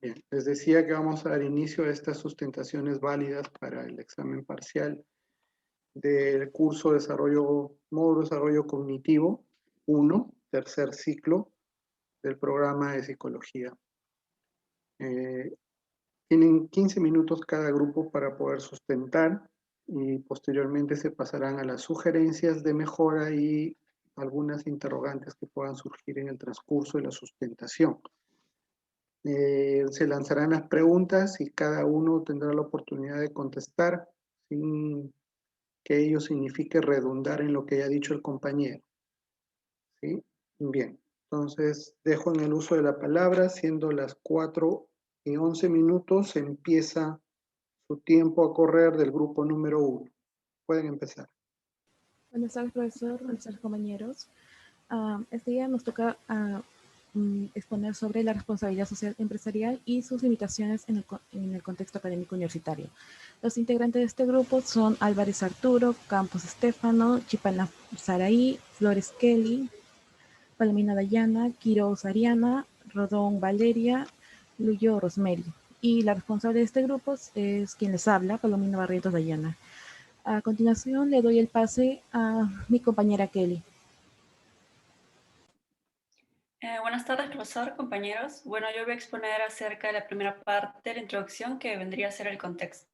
Bien, les decía que vamos a dar inicio a estas sustentaciones válidas para el examen parcial del curso módulo Desarrollo Cognitivo 1, tercer ciclo del programa de psicología. Tienen 15 minutos cada grupo para poder sustentar y posteriormente se pasarán a las sugerencias de mejora y algunas interrogantes que puedan surgir en el transcurso de la sustentación. Se lanzarán las preguntas y cada uno tendrá la oportunidad de contestar sin que ello signifique redundar en lo que haya dicho el compañero. ¿Sí? Bien, entonces dejo en el uso de la palabra, siendo las 4:11, empieza su tiempo a correr del grupo número 1. Pueden empezar. Buenas tardes, profesor. Buenas tardes, compañeros. Este día nos toca exponer sobre la responsabilidad social empresarial y sus limitaciones en el contexto académico universitario. Los integrantes de este grupo son Álvarez Arturo, Campos Estefano, Chipana Saraí, Flores Kelly, Palomina Dayana, Quiroz Ariana, Rodón Valeria, Luyo Rosemary. Y la responsable de este grupo es quien les habla, Palomina Barrientos Dayana. A continuación le doy el pase a mi compañera Kelly. Buenas tardes, profesor, compañeros. Bueno, yo voy a exponer acerca de la primera parte de la introducción, que vendría a ser el contexto.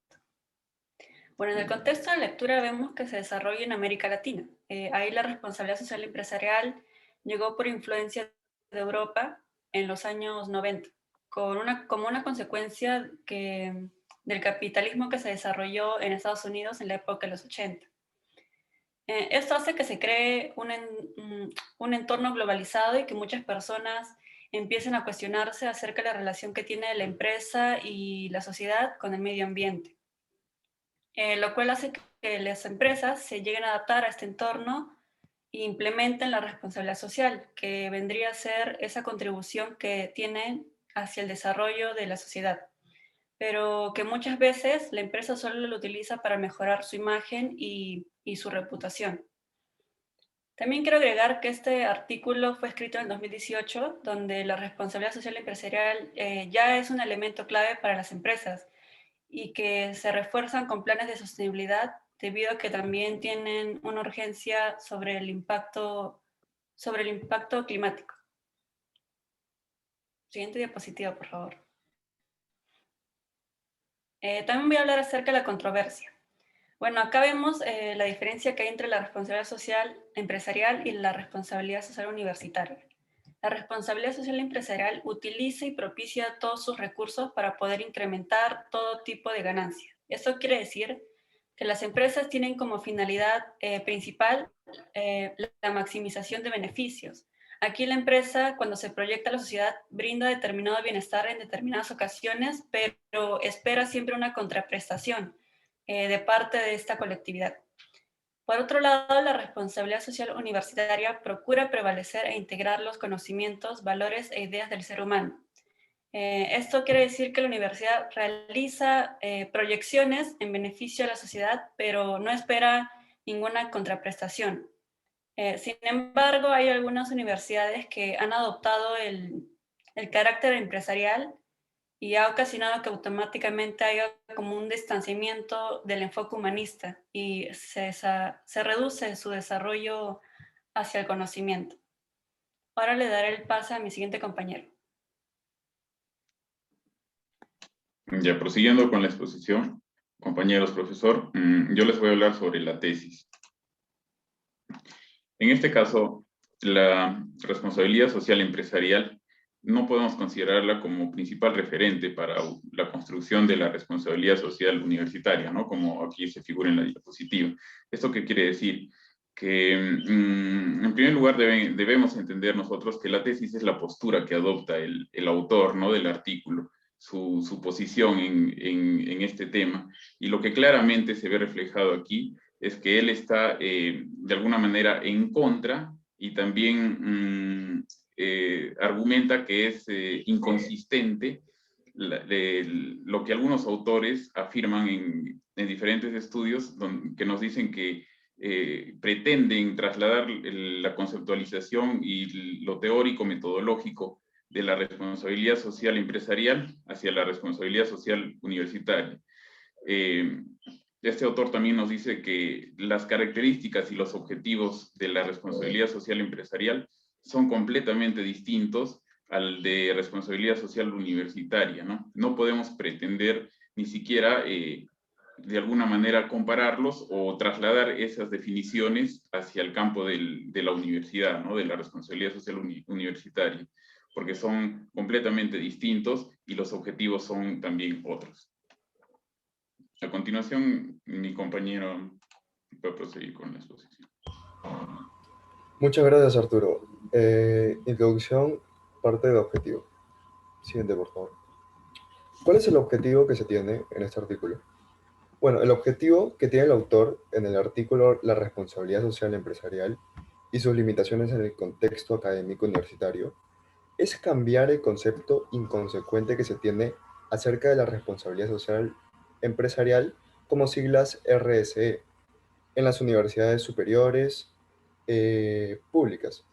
Bueno, en el contexto de la lectura vemos que se desarrolla en América Latina. Ahí la responsabilidad social empresarial llegó por influencia de Europa en los años 90, como una consecuencia del capitalismo que se desarrolló en Estados Unidos en la época de los 80. Esto hace que se cree un entorno globalizado y que muchas personas empiecen a cuestionarse acerca de la relación que tiene la empresa y la sociedad con el medio ambiente, lo cual hace que las empresas se lleguen a adaptar a este entorno e implementen la responsabilidad social, que vendría a ser esa contribución que tienen hacia el desarrollo de la sociedad, pero que muchas veces la empresa solo lo utiliza para mejorar su imagen y su reputación. También quiero agregar que este artículo fue escrito en el 2018, donde la responsabilidad social empresarial ya es un elemento clave para las empresas y que se refuerzan con planes de sostenibilidad debido a que también tienen una urgencia sobre el impacto climático. Siguiente diapositiva, por favor. También voy a hablar acerca de la controversia. Bueno, acá vemos la diferencia que hay entre la responsabilidad social empresarial y la responsabilidad social universitaria. La responsabilidad social empresarial utiliza y propicia todos sus recursos para poder incrementar todo tipo de ganancias. Esto quiere decir que las empresas tienen como finalidad principal la maximización de beneficios. Aquí la empresa, cuando se proyecta a la sociedad, brinda determinado bienestar en determinadas ocasiones, pero espera siempre una contraprestación de parte de esta colectividad. Por otro lado, la responsabilidad social universitaria procura prevalecer e integrar los conocimientos, valores e ideas del ser humano. Esto quiere decir que la universidad realiza proyecciones en beneficio de la sociedad, pero no espera ninguna contraprestación. Sin embargo, hay algunas universidades que han adoptado el carácter empresarial y ha ocasionado que automáticamente haya como un distanciamiento del enfoque humanista y se reduce su desarrollo hacia el conocimiento. Ahora le daré el pase a mi siguiente compañero. Ya, prosiguiendo con la exposición, compañeros, profesor, yo les voy a hablar sobre la tesis. En este caso, la responsabilidad social empresarial no podemos considerarla como principal referente para la construcción de la responsabilidad social universitaria, ¿no? Como aquí se figura en la diapositiva. ¿Esto qué quiere decir? Que en primer lugar debemos entender nosotros que la tesis es la postura que adopta el autor, ¿no? Del artículo, su posición en este tema, y lo que claramente se ve reflejado aquí es que él está de alguna manera en contra y también argumenta que es inconsistente lo que algunos autores afirman en diferentes estudios que nos dicen que pretenden trasladar la conceptualización y lo teórico metodológico de la responsabilidad social empresarial hacia la responsabilidad social universitaria. Este autor también nos dice que las características y los objetivos de la responsabilidad social empresarial son completamente distintos al de responsabilidad social universitaria, ¿no? No podemos pretender ni siquiera de alguna manera compararlos o trasladar esas definiciones hacia el campo de la universidad, ¿no? De la responsabilidad social universitaria, porque son completamente distintos y los objetivos son también otros. A continuación, mi compañero va a proseguir con la exposición. Muchas gracias, Arturo. Introducción, parte de objetivo. Siguiente, por favor. ¿Cuál es el objetivo que se tiene en este artículo? Bueno, el objetivo que tiene el autor en el artículo La responsabilidad social empresarial y sus limitaciones en el contexto académico universitario es cambiar el concepto inconsecuente que se tiene acerca de la responsabilidad social empresarial como siglas RSE en las universidades superiores públicas.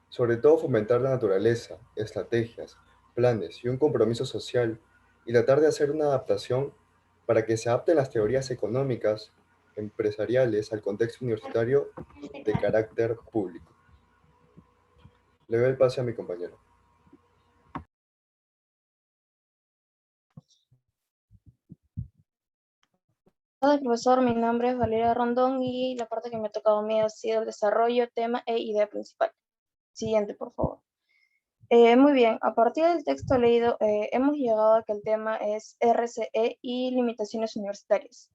Sobre todo fomentar la naturaleza, estrategias, planes y un compromiso social y tratar de hacer una adaptación para que se adapten las teorías económicas, empresariales al contexto universitario de carácter público. Le doy el pase a mi compañero. Hola, profesor, mi nombre es Valeria Rondón y la parte que me ha tocado a mí ha sido el desarrollo, tema e idea principal. Siguiente, por favor. Muy bien, a partir del texto leído hemos llegado a que el tema es RCE y limitaciones universitarias.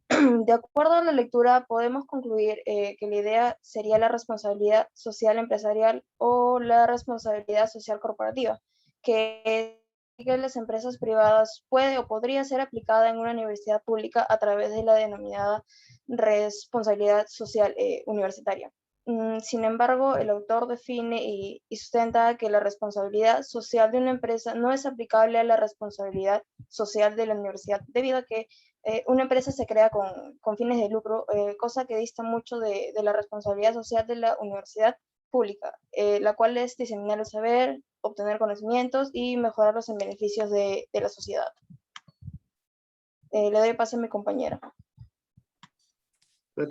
De acuerdo a la lectura podemos concluir que la idea sería la responsabilidad social empresarial o la responsabilidad social corporativa, que las empresas privadas puede o podría ser aplicada en una universidad pública a través de la denominada responsabilidad social universitaria. Sin embargo, el autor define y sustenta que la responsabilidad social de una empresa no es aplicable a la responsabilidad social de la universidad, debido a que una empresa se crea con fines de lucro, cosa que dista mucho de la responsabilidad social de la universidad pública, la cual es diseminar el saber, obtener conocimientos y mejorarlos en beneficios de la sociedad. Le doy paso a mi compañera.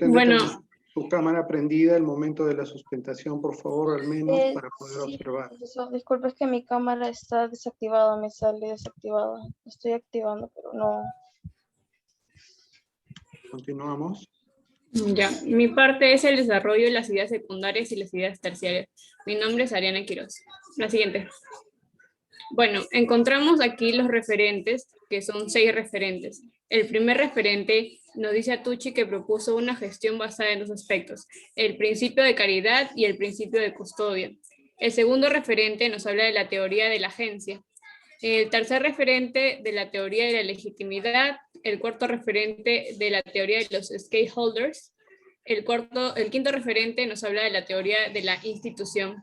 Bueno, su cámara prendida el momento de la sustentación, por favor, al menos para poder observar. Profesor, disculpe, es que mi cámara está desactivada, me sale desactivada. Estoy activando, pero no. Continuamos. Ya, mi parte es el desarrollo de las ideas secundarias y las ideas terciarias. Mi nombre es Ariana Quiroz. La siguiente. Bueno, encontramos aquí los referentes, que son 6 referentes. El primer referente nos dice a Tucci que propuso una gestión basada en 2 aspectos, el principio de caridad y el principio de custodia. El segundo referente nos habla de la teoría de la agencia. El tercer referente de la teoría de la legitimidad, el cuarto referente de la teoría de los stakeholders, el quinto referente nos habla de la teoría de la institución.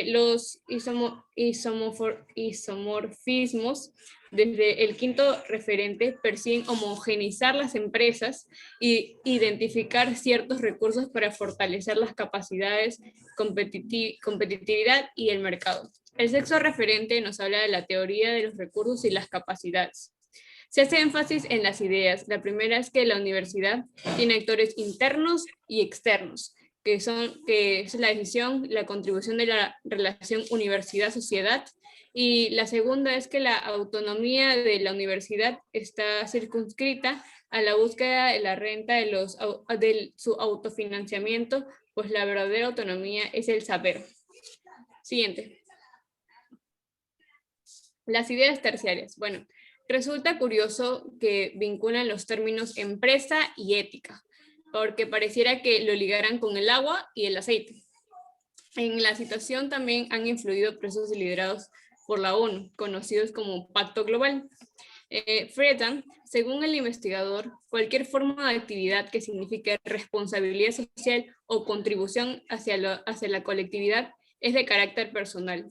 Los isomorfismos, desde el quinto referente, persiguen homogeneizar las empresas e identificar ciertos recursos para fortalecer las capacidades, competitividad y el mercado. El sexto referente nos habla de la teoría de los recursos y las capacidades. Se hace énfasis en las ideas. La primera es que la universidad tiene actores internos y externos, que es la decisión, la contribución de la relación universidad-sociedad. Y la segunda es que la autonomía de la universidad está circunscrita a la búsqueda de la renta de su autofinanciamiento, pues la verdadera autonomía es el saber. Siguiente. Las ideas terciarias. Bueno, resulta curioso que vinculan los términos empresa y ética, porque pareciera que lo ligaran con el agua y el aceite. En la situación también han influido procesos liderados por la ONU, conocidos como Pacto Global. Friedan, según el investigador, cualquier forma de actividad que signifique responsabilidad social o contribución hacia la colectividad es de carácter personal.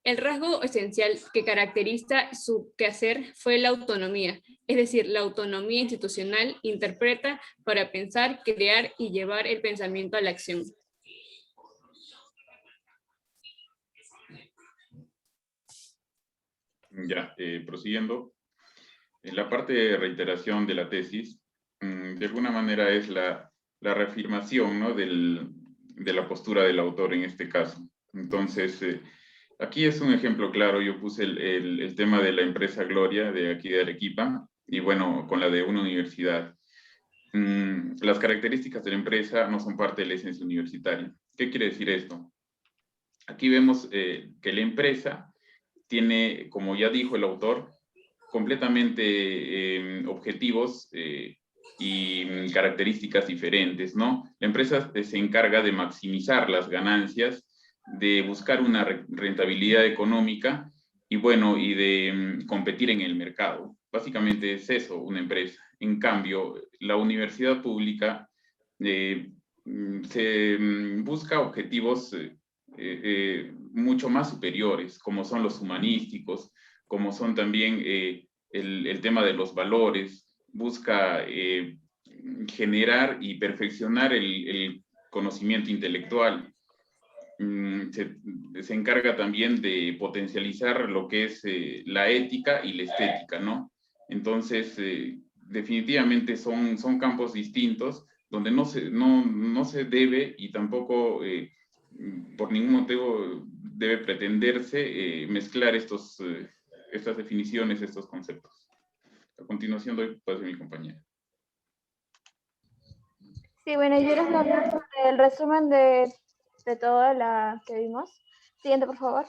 El rasgo esencial que caracteriza su quehacer fue la autonomía, es decir, la autonomía institucional interpreta para pensar, crear y llevar el pensamiento a la acción. Ya, prosiguiendo. En la parte de reiteración de la tesis, de alguna manera es la reafirmación, ¿no?, de la postura del autor en este caso. Entonces, aquí es un ejemplo claro. Yo puse el tema de la empresa Gloria de aquí de Arequipa y bueno, con la de una universidad. Las características de la empresa no son parte de la esencia universitaria. ¿Qué quiere decir esto? Aquí vemos que la empresa tiene, como ya dijo el autor, completamente objetivos y características diferentes, ¿no? La empresa se encarga de maximizar las ganancias, de buscar una rentabilidad económica y bueno, y de competir en el mercado. Básicamente es eso, una empresa. En cambio, la universidad pública se busca objetivos mucho más superiores, como son los humanísticos, como son también el tema de los valores, busca generar y perfeccionar el conocimiento intelectual. Se encarga también de potencializar lo que es la ética y la estética, ¿no? Entonces, definitivamente son campos distintos donde no se debe y tampoco por ningún motivo debe pretenderse mezclar estas definiciones, estos conceptos. A continuación doy paso a mi compañera. Sí, bueno, yo les voy a hablar sobre el resumen de toda la que vimos. Siguiente, por favor.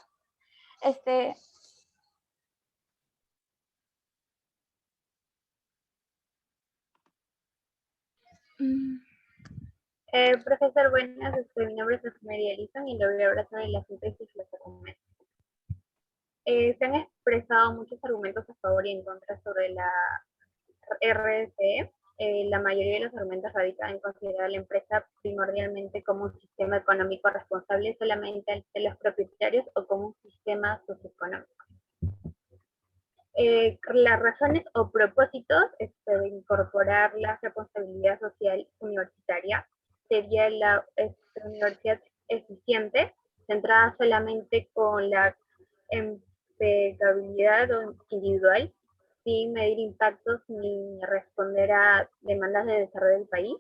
Profesor, buenas, mi nombre es María Elisa y le voy a hablar sobre la síntesis y los argumentos. Se han expresado muchos argumentos a favor y en contra sobre la RSE. La mayoría de los argumentos radican en considerar a la empresa primordialmente como un sistema económico responsable solamente de los propietarios o como un sistema socioeconómico. Las razones o propósitos de incorporar la responsabilidad social universitaria sería la universidad eficiente, centrada solamente con la impecabilidad individual, sin medir impactos ni responder a demandas de desarrollo del país.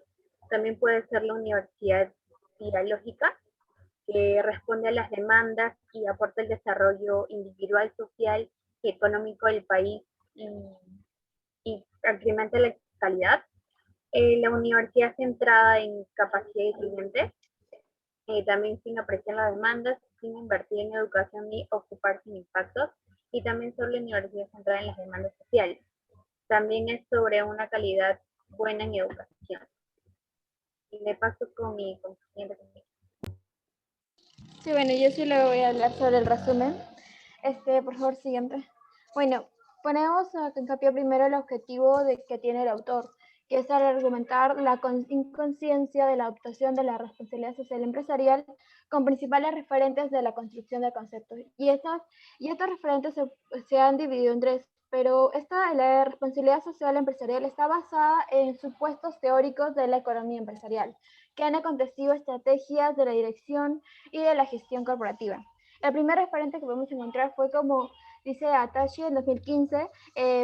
También puede ser la universidad dialógica, que responde a las demandas y aporta el desarrollo individual, social y económico del país y incrementa la calidad. La universidad centrada en capacidad de estudiantes, también sin apreciar las demandas, sin invertir en educación ni ocuparse en impactos, y también sobre la universidad centrada en las demandas sociales. También es sobre una calidad buena en educación. Y me paso con mi compañera. Sí, bueno, yo sí le voy a hablar sobre el resumen. Por favor, siguiente. Bueno, ponemos hincapié primero el objetivo que tiene el autor, que es al argumentar la inconsciencia de la adoptación de la responsabilidad social empresarial con principales referentes de la construcción de conceptos. Y estos referentes se han dividido en tres, pero la responsabilidad social empresarial está basada en supuestos teóricos de la economía empresarial, que han acontecido estrategias de la dirección y de la gestión corporativa. El primer referente que podemos encontrar fue, como dice Atashi en 2015,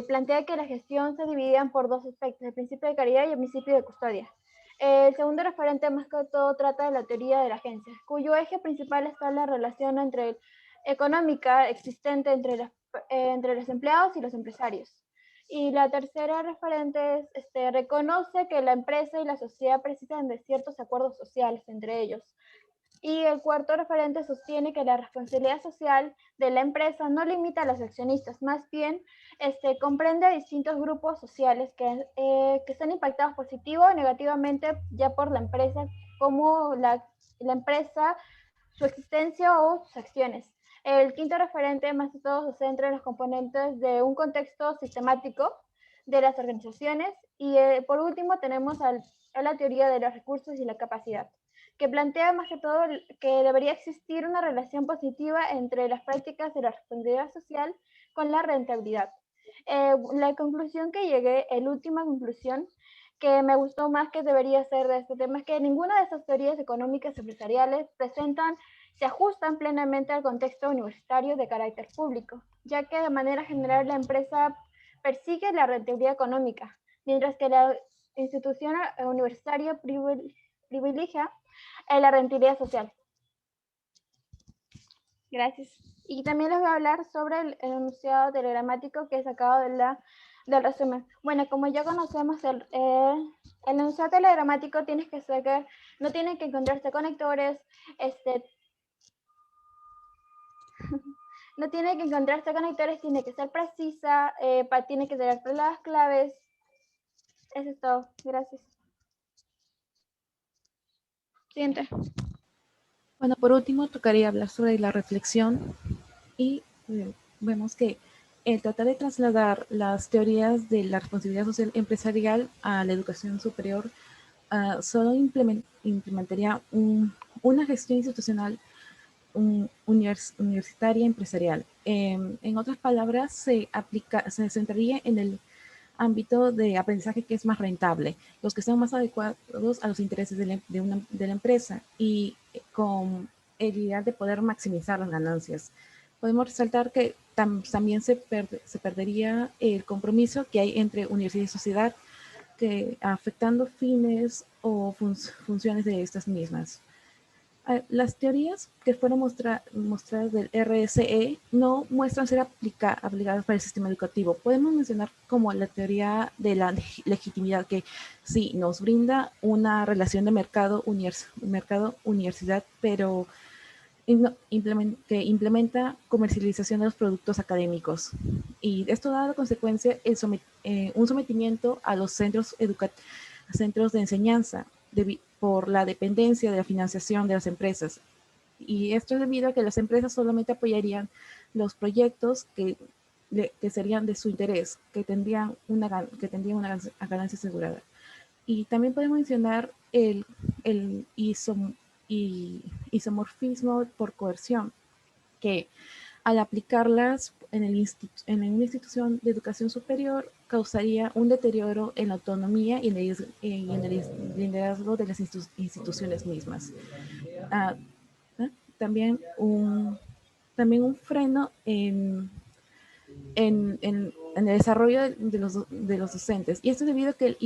plantea que la gestión se dividía por dos aspectos, el principio de caridad y el principio de custodia. El segundo referente más que todo trata de la teoría de la agencia, cuyo eje principal está la relación económica existente entre los empleados y los empresarios. Y la tercera referente reconoce que la empresa y la sociedad precisan de ciertos acuerdos sociales entre ellos. Y el cuarto referente sostiene que la responsabilidad social de la empresa no limita a los accionistas, más bien comprende a distintos grupos sociales que están impactados positivo o negativamente ya por la empresa, como la empresa, su existencia o sus acciones. El quinto referente más que todo se centra en los componentes de un contexto sistemático de las organizaciones. Y por último tenemos a la teoría de los recursos y la capacidad, que plantea más que todo que debería existir una relación positiva entre las prácticas de la responsabilidad social con la rentabilidad. La conclusión que llegué, la última conclusión que me gustó más que debería ser de este tema, es que ninguna de estas teorías económicas empresariales presentan se ajustan plenamente al contexto universitario de carácter público, ya que de manera general la empresa persigue la rentabilidad económica, mientras que la institución universitaria privilegia la rentabilidad social. Gracias. Y también les voy a hablar sobre el enunciado telegramático que he sacado del resumen. Bueno, como ya conocemos, el enunciado telegramático tienes que sacar, no tienen que encontrarse conectores, no tiene que encontrarse conectores, tiene que ser precisa, tiene que tener las claves. Eso es todo. Gracias. Siguiente. Bueno, por último, tocaría hablar sobre la reflexión y vemos que el tratar de trasladar las teorías de la responsabilidad social empresarial a la educación superior solo implementaría una gestión institucional universitaria empresarial. En otras palabras, se centraría en el ámbito de aprendizaje que es más rentable, los que son más adecuados a los intereses de la empresa y con el ideal de poder maximizar las ganancias. Podemos resaltar que también se perdería el compromiso que hay entre universidad y sociedad, que afectando fines o funciones de estas mismas. Las teorías que fueron mostradas del RSE no muestran ser aplicadas para el sistema educativo. Podemos mencionar como la teoría de la legitimidad, que sí nos brinda una relación de mercado-universidad, pero que implementa comercialización de los productos académicos. Y esto da la consecuencia un sometimiento a los centros de enseñanza por la dependencia de la financiación de las empresas. Y esto es debido a que las empresas solamente apoyarían los proyectos que serían de su interés, que tendrían una ganancia asegurada. Y también podemos mencionar el isomorfismo por coerción, que al aplicarlas en una institución de educación superior causaría un deterioro en la autonomía y en el liderazgo de las instituciones mismas. También un freno en el desarrollo de los docentes. Y esto es debido a que el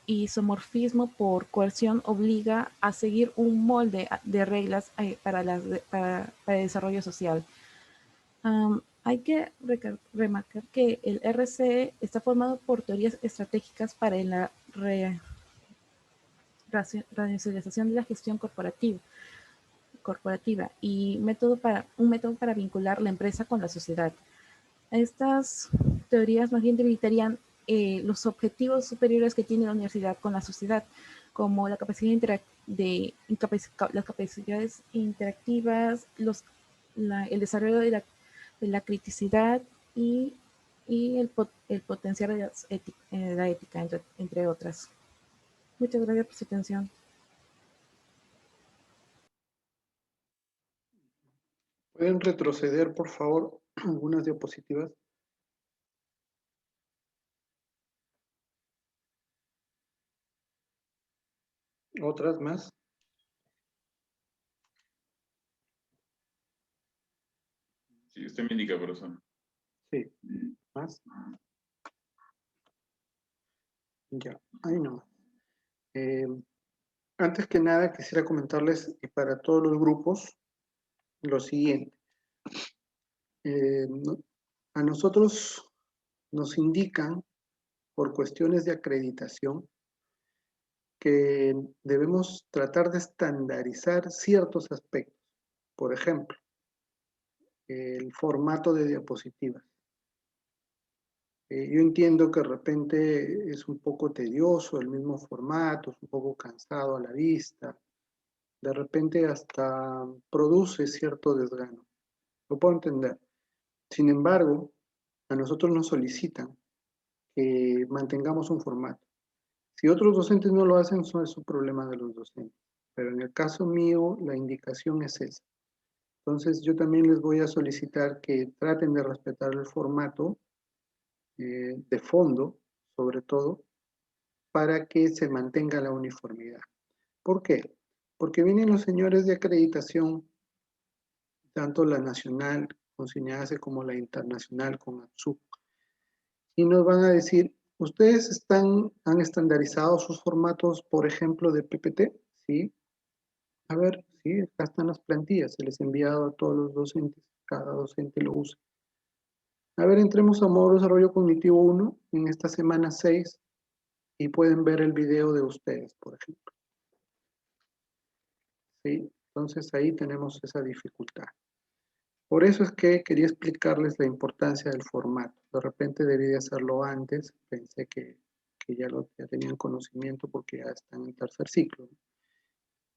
isomorfismo por coerción obliga a seguir un molde de reglas para el desarrollo social. Hay que remarcar que el RCE está formado por teorías estratégicas para la racionalización de la gestión corporativa y un método para vincular la empresa con la sociedad. Estas teorías más bien debilitarían los objetivos superiores que tiene la universidad con la sociedad, como la capacidad las capacidades interactivas, el desarrollo de la criticidad y el potencial de la ética, entre otras. Muchas gracias por su atención. ¿Pueden retroceder, por favor, algunas diapositivas? ¿Otras más? Sí, usted me indica, profesor. Sí. ¿Más? Ya, ahí no. Antes que nada, quisiera comentarles para todos los grupos lo siguiente. A nosotros nos indican, por cuestiones de acreditación, que debemos tratar de estandarizar ciertos aspectos. Por ejemplo, el formato de diapositivas. Yo entiendo que de repente es un poco tedioso el mismo formato, es un poco cansado a la vista, de repente hasta produce cierto desgano. Lo puedo entender. Sin embargo, a nosotros nos solicitan que mantengamos un formato. Si otros docentes no lo hacen, eso es un problema de los docentes. Pero en el caso mío, la indicación es esa. Entonces, yo también les voy a solicitar que traten de respetar el formato de fondo, sobre todo, para que se mantenga la uniformidad. ¿Por qué? Porque vienen los señores de acreditación tanto la nacional con SINEACE como la internacional con ATSUC. Y nos van a decir, ¿ustedes han estandarizado sus formatos, por ejemplo, de PPT? Sí. A ver, sí, acá están las plantillas, se les ha enviado a todos los docentes, cada docente lo usa. A ver, entremos a modo de desarrollo cognitivo 1 en esta semana 6 y pueden ver el video de ustedes, por ejemplo. ¿Sí? Entonces ahí tenemos esa dificultad. Por eso es que quería explicarles la importancia del formato. De repente debí de hacerlo antes, pensé que ya tenían conocimiento porque ya están en tercer ciclo, ¿no?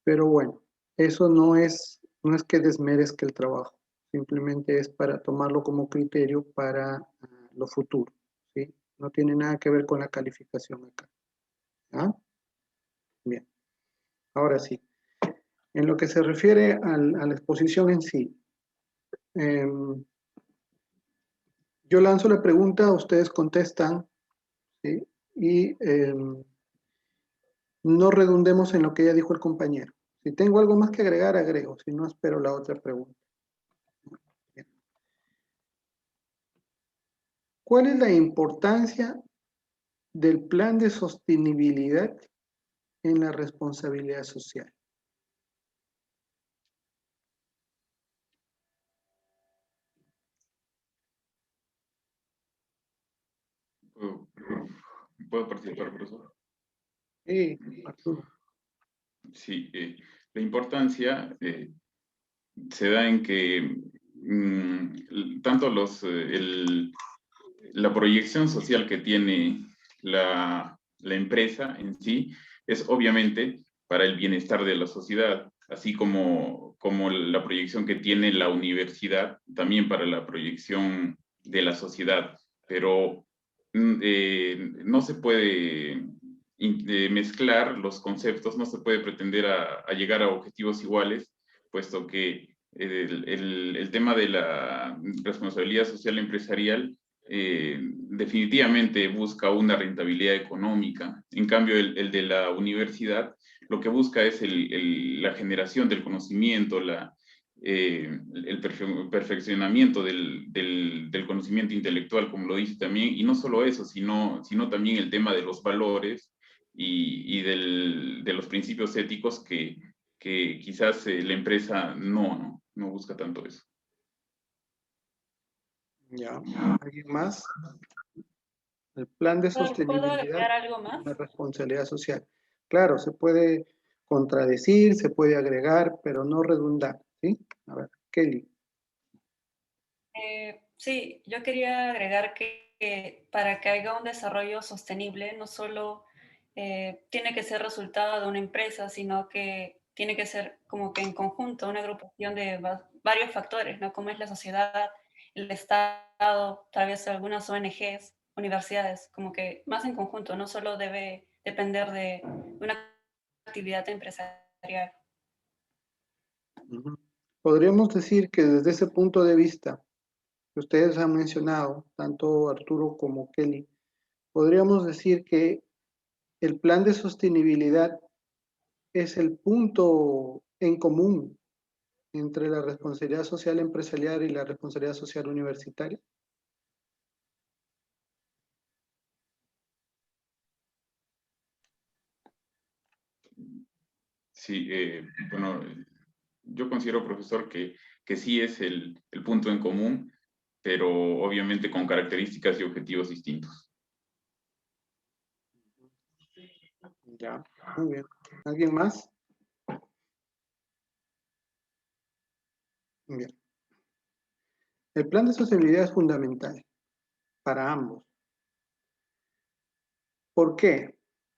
Pero bueno, eso no es que desmerezca el trabajo, simplemente es para tomarlo como criterio para lo futuro, ¿sí? No tiene nada que ver con la calificación acá. ¿Ah? Bien, ahora sí. En lo que se refiere a la exposición en sí, yo lanzo la pregunta, ustedes contestan, ¿sí? Y no redundemos en lo que ya dijo el compañero. Si tengo algo más que agregar, agrego, si no, espero la otra pregunta. Bien. ¿Cuál es la importancia del plan de sostenibilidad en la responsabilidad social? ¿Puedo participar, profesor? Sí, Arturo. Sí, la importancia se da en que tanto la proyección social que tiene la empresa en sí es obviamente para el bienestar de la sociedad, así como la proyección que tiene la universidad también para la proyección de la sociedad, pero no se puede mezclar los conceptos, no se puede pretender a llegar a objetivos iguales, puesto que el tema de la responsabilidad social empresarial definitivamente busca una rentabilidad económica. En cambio, el de la universidad lo que busca es la generación del conocimiento, el perfeccionamiento del conocimiento intelectual, como lo dice también, y no solo eso, sino también el tema de los valores y de los principios éticos que quizás la empresa no busca tanto eso. Ya. ¿Alguien más? El plan de ¿Puedo sostenibilidad agregar algo más? y la responsabilidad social. Claro, se puede contradecir, se puede agregar, pero no redundar, ¿sí? A ver, Kelly. Sí, yo quería agregar que para que haya un desarrollo sostenible, no solo tiene que ser resultado de una empresa, sino que tiene que ser como que en conjunto, una agrupación de varios factores, ¿no? Como es la sociedad, el Estado, tal vez algunas ONGs, universidades, como que más en conjunto, no solo debe depender de una actividad empresarial. Podríamos decir que desde ese punto de vista que ustedes han mencionado, tanto Arturo como Kelly, podríamos decir que el plan de sostenibilidad es el punto en común entre la responsabilidad social empresarial y la responsabilidad social universitaria. Sí, bueno, yo considero, profesor, que sí es el punto en común, pero obviamente con características y objetivos distintos. Ya, muy bien. ¿Alguien más? Bien. El plan de sostenibilidad es fundamental para ambos. ¿Por qué?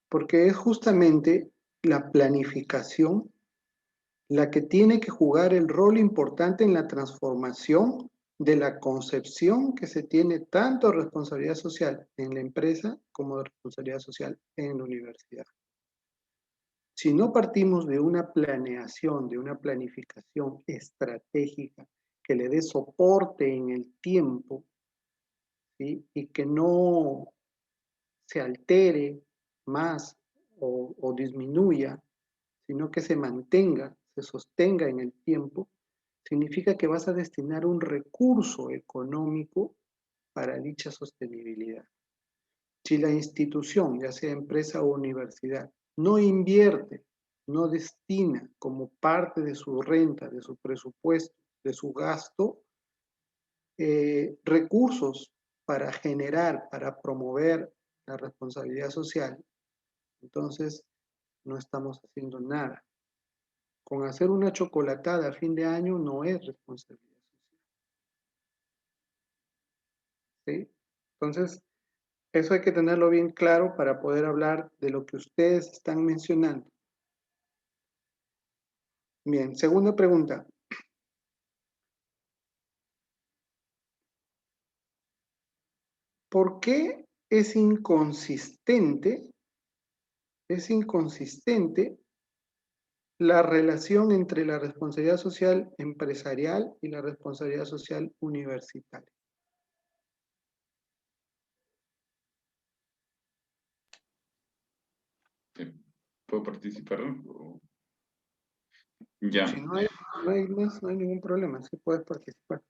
Porque es justamente la planificación la que tiene que jugar el rol importante en la transformación de la concepción que se tiene tanto de responsabilidad social en la empresa como de responsabilidad social en la universidad. Si no partimos de una planeación, de una planificación estratégica que le dé soporte en el tiempo, ¿sí? Y que no se altere más o disminuya, sino que se mantenga, se sostenga en el tiempo, significa que vas a destinar un recurso económico para dicha sostenibilidad. Si la institución, ya sea empresa o universidad, no invierte, no destina como parte de su renta, de su presupuesto, de su gasto, recursos para generar, para promover la responsabilidad social, entonces no estamos haciendo nada. Con hacer una chocolatada a fin de año no es responsabilidad social. ¿Sí? Entonces, eso hay que tenerlo bien claro para poder hablar de lo que ustedes están mencionando. Bien, segunda pregunta. ¿Por qué es inconsistente la relación entre la responsabilidad social empresarial y la responsabilidad social universitaria? ¿Puedo participar? Ya. Si no hay ningún problema, sí puedes participar.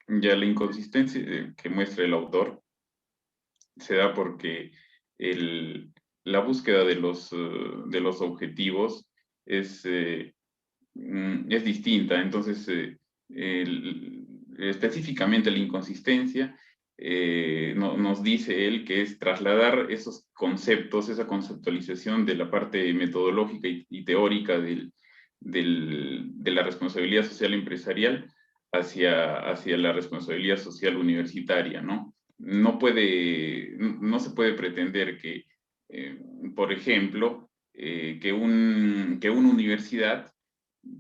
Ya la inconsistencia que muestra el autor se da porque la búsqueda de los objetivos es distinta. Entonces, específicamente la inconsistencia nos dice él que es trasladar esos conceptos, esa conceptualización de la parte metodológica y teórica de la responsabilidad social empresarial hacia la responsabilidad social universitaria, ¿no? No se puede pretender que, por ejemplo, que una universidad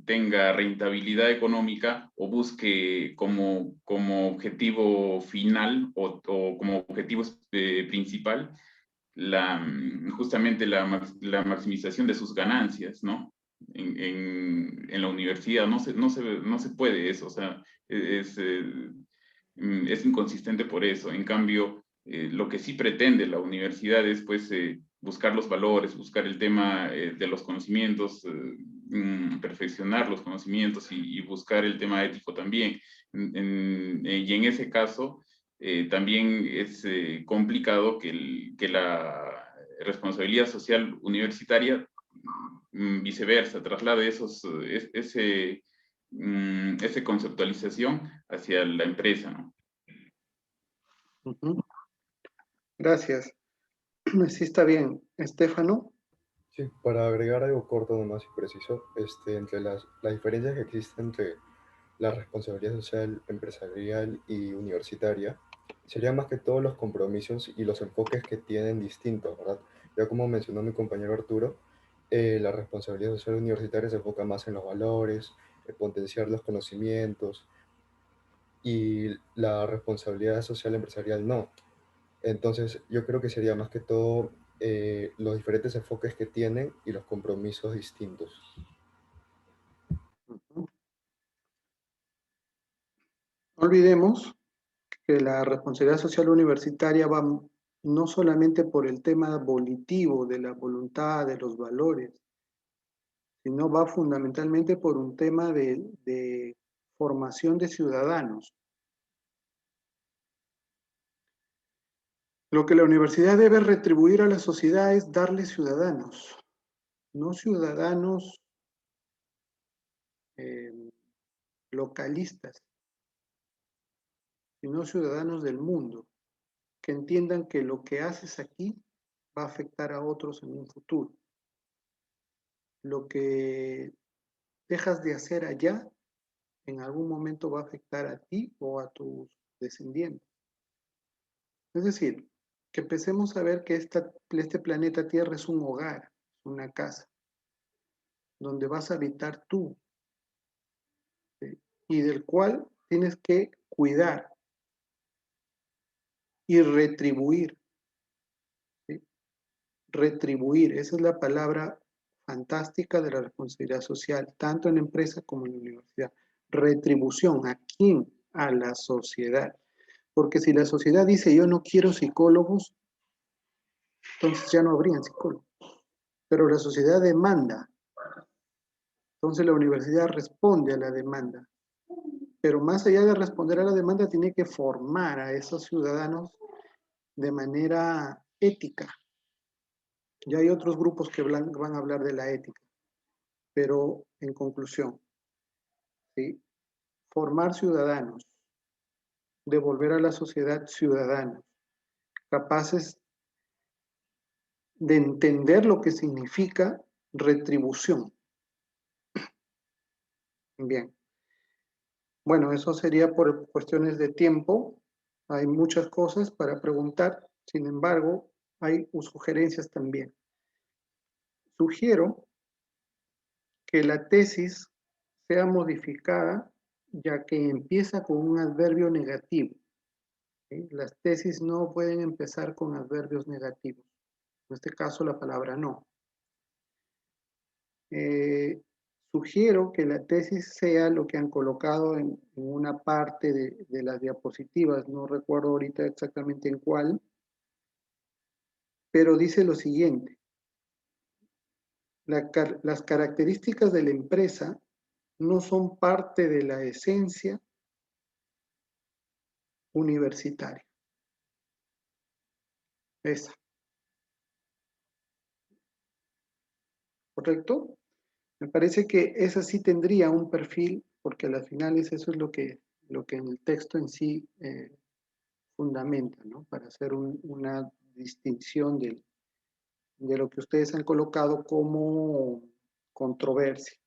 tenga rentabilidad económica o busque como objetivo final o como objetivo principal justamente la maximización de sus ganancias, ¿no? En la universidad no se puede eso, o sea, es inconsistente por eso. En cambio, lo que sí pretende la universidad es pues buscar los valores, buscar el tema de los conocimientos, perfeccionar los conocimientos y buscar el tema ético también. Y en ese caso, también es complicado que la responsabilidad social universitaria viceversa, traslade esa conceptualización hacia la empresa, ¿no? Gracias. Sí, está bien. Estefano. Sí, para agregar algo corto nomás y preciso, entre las diferencias que existen entre la responsabilidad social empresarial y universitaria, serían más que todos los compromisos y los enfoques que tienen distintos, ¿verdad? Ya como mencionó mi compañero Arturo, la responsabilidad social universitaria se enfoca más en los valores, en potenciar los conocimientos, y la responsabilidad social empresarial no. Entonces, yo creo que sería más que todo los diferentes enfoques que tienen y los compromisos distintos. No olvidemos que la responsabilidad social universitaria va no solamente por el tema volitivo de la voluntad, de los valores, sino va fundamentalmente por un tema de formación de ciudadanos. Lo que la universidad debe retribuir a la sociedad es darle ciudadanos, no ciudadanos localistas, sino ciudadanos del mundo, que entiendan que lo que haces aquí va a afectar a otros en un futuro. Lo que dejas de hacer allá, en algún momento va a afectar a ti o a tus descendientes. Es decir, que empecemos a ver que este planeta Tierra es un hogar, una casa, donde vas a habitar tú, ¿sí? Y del cual tienes que cuidar y retribuir, ¿sí? Retribuir, esa es la palabra fantástica de la responsabilidad social, tanto en la empresa como en la universidad. Retribución, ¿a quién? A la sociedad. Porque si la sociedad dice yo no quiero psicólogos, entonces ya no habrían psicólogos. Pero la sociedad demanda. Entonces la universidad responde a la demanda. Pero más allá de responder a la demanda, tiene que formar a esos ciudadanos de manera ética. Ya hay otros grupos que van a hablar de la ética. Pero en conclusión, ¿sí? Formar ciudadanos, devolver a la sociedad ciudadanos, capaces de entender lo que significa retribución. Bien. Bueno, eso sería por cuestiones de tiempo. Hay muchas cosas para preguntar, sin embargo, hay sugerencias también. Sugiero que la tesis sea modificada ya que empieza con un adverbio negativo. ¿Sí? Las tesis no pueden empezar con adverbios negativos. En este caso, la palabra no. Sugiero que la tesis sea lo que han colocado en una parte de las diapositivas, no recuerdo ahorita exactamente en cuál, pero dice lo siguiente: las características de la empresa no son parte de la esencia universitaria. Esa. ¿Correcto? Me parece que esa sí tendría un perfil, porque a las finales eso es lo que en el texto en sí fundamenta, ¿no? Para hacer una distinción de lo que ustedes han colocado como controversia.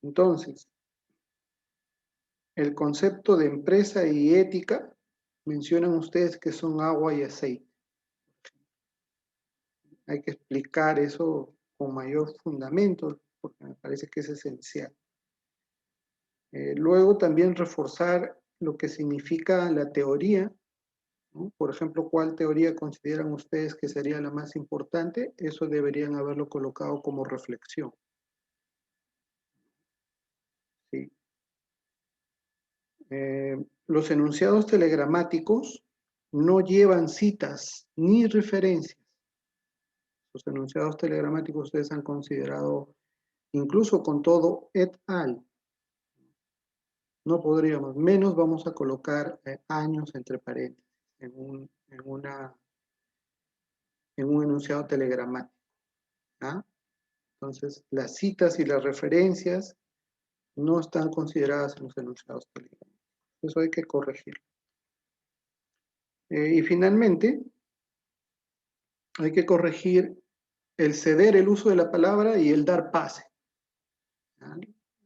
Entonces, el concepto de empresa y ética, mencionan ustedes que son agua y aceite. Hay que explicar eso con mayor fundamento, porque me parece que es esencial. Luego también reforzar lo que significa la teoría, ¿no? Por ejemplo, ¿cuál teoría consideran ustedes que sería la más importante? Eso deberían haberlo colocado como reflexión. ¿Sí? Los enunciados telegramáticos no llevan citas ni referencias. Los enunciados telegramáticos ustedes han considerado, incluso con todo et al. No podríamos, menos vamos a colocar años entre paréntesis en un enunciado telegramático. ¿Ah? Entonces, las citas y las referencias no están consideradas en los enunciados telegramáticos. Eso hay que corregirlo. Y finalmente, hay que corregir el ceder el uso de la palabra y el dar pase. ¿Ah?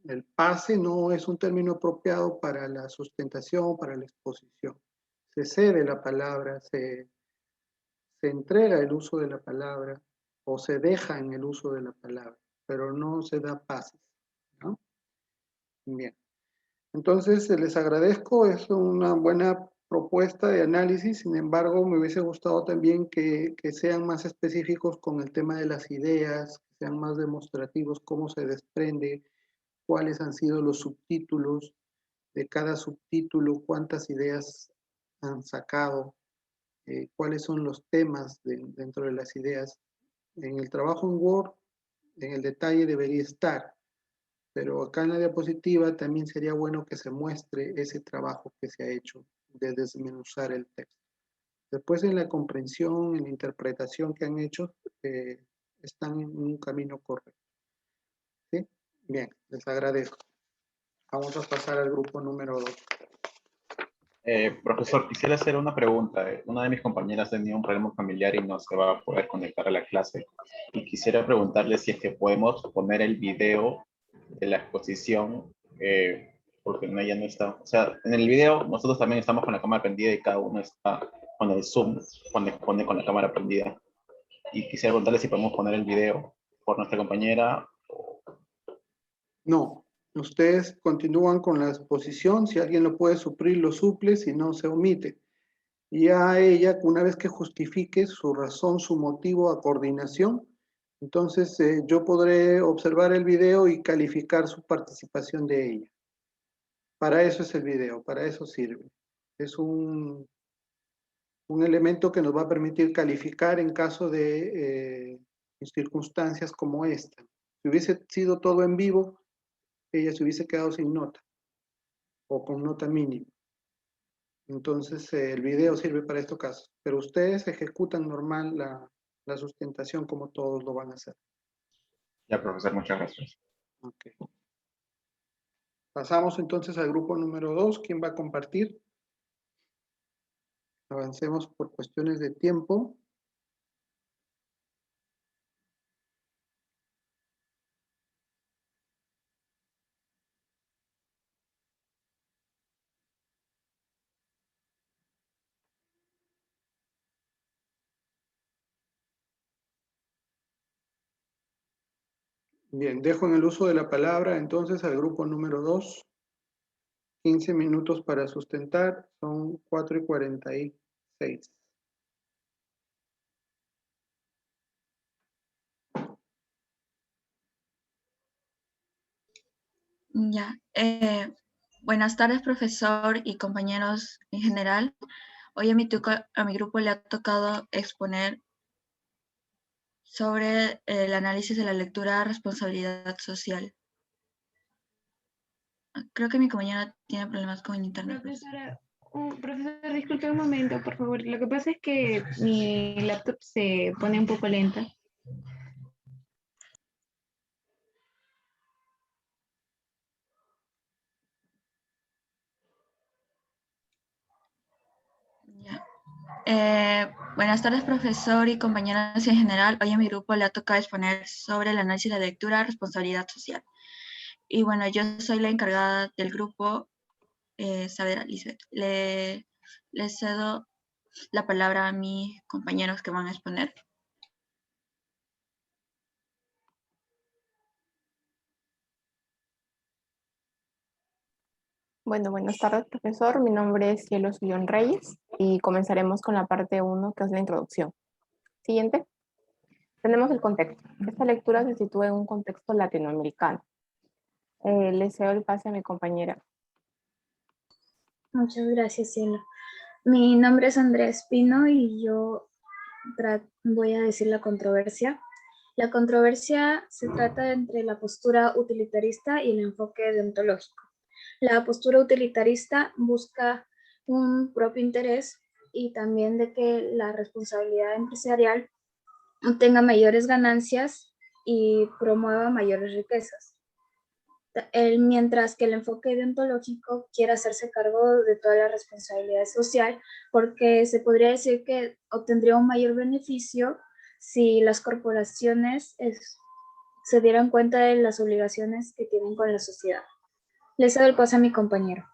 El pase no es un término apropiado para la sustentación, para la exposición. Se cede la palabra, se entrega el uso de la palabra o se deja en el uso de la palabra, pero no se da pases, ¿no? Bien. Entonces, les agradezco, es una buena propuesta de análisis, sin embargo, me hubiese gustado también que sean más específicos con el tema de las ideas, que sean más demostrativos, cómo se desprende, cuáles han sido los subtítulos de cada subtítulo, cuántas ideas han sacado, cuáles son los temas dentro de las ideas. En el trabajo en Word, en el detalle debería estar, pero acá en la diapositiva también sería bueno que se muestre ese trabajo que se ha hecho de desmenuzar el texto. Después en la comprensión, en la interpretación que han hecho, están en un camino correcto. ¿Sí? Bien, les agradezco. Vamos a pasar al grupo número 2. Profesor, quisiera hacer una pregunta. Una de mis compañeras tenía un problema familiar y no se va a poder conectar a la clase. Y quisiera preguntarle si es que podemos poner el video de la exposición, porque ella no está. O sea, en el video nosotros también estamos con la cámara prendida y cada uno está con el Zoom, pone con la cámara prendida. Y quisiera preguntarle si podemos poner el video por nuestra compañera. No, ustedes continúan con la exposición, si alguien lo puede suplir, lo suple, si no, se omite. Y a ella, una vez que justifique su razón, su motivo a coordinación, entonces yo podré observar el video y calificar su participación de ella. Para eso es el video, para eso sirve. Es un elemento que nos va a permitir calificar en caso de circunstancias como esta. Si hubiese sido todo en vivo, ella se hubiese quedado sin nota o con nota mínima. Entonces, el video sirve para estos casos, pero ustedes ejecutan normal la sustentación como todos lo van a hacer. Ya, profesor, muchas gracias. Okay. Pasamos entonces al grupo número 2. ¿Quién va a compartir? Avancemos por cuestiones de tiempo. Bien, dejo en el uso de la palabra entonces al grupo número 2. 15 minutos para sustentar, son 4:46. Ya. Buenas tardes, profesor y compañeros en general. Hoy a mi grupo le ha tocado exponer sobre el análisis de la lectura responsabilidad social. Creo que mi compañera tiene problemas con internet. Profesor, disculpe un momento, por favor. Lo que pasa es que mi laptop se pone un poco lenta. Ya. Buenas tardes, profesor y compañeros en general. Hoy a mi grupo le ha tocado exponer sobre el análisis de la lectura responsabilidad social. Y bueno, yo soy la encargada del grupo, Saavedra Lisbeth. Le cedo la palabra a mis compañeros que van a exponer. Bueno, buenas tardes, profesor. Mi nombre es Cielo Sullón Reyes y comenzaremos con la parte 1, que es la introducción. Siguiente. Tenemos el contexto. Esta lectura se sitúa en un contexto latinoamericano. Le cedo el pase a mi compañera. Muchas gracias, Cielo. Mi nombre es Andrea Espino y yo voy a decir la controversia. La controversia se trata entre la postura utilitarista y el enfoque deontológico. La postura utilitarista busca un propio interés y también de que la responsabilidad empresarial obtenga mayores ganancias y promueva mayores riquezas. Mientras que el enfoque deontológico quiere hacerse cargo de toda la responsabilidad social, porque se podría decir que obtendría un mayor beneficio si las corporaciones se dieran cuenta de las obligaciones que tienen con la sociedad. Les doy el paso a mi compañero.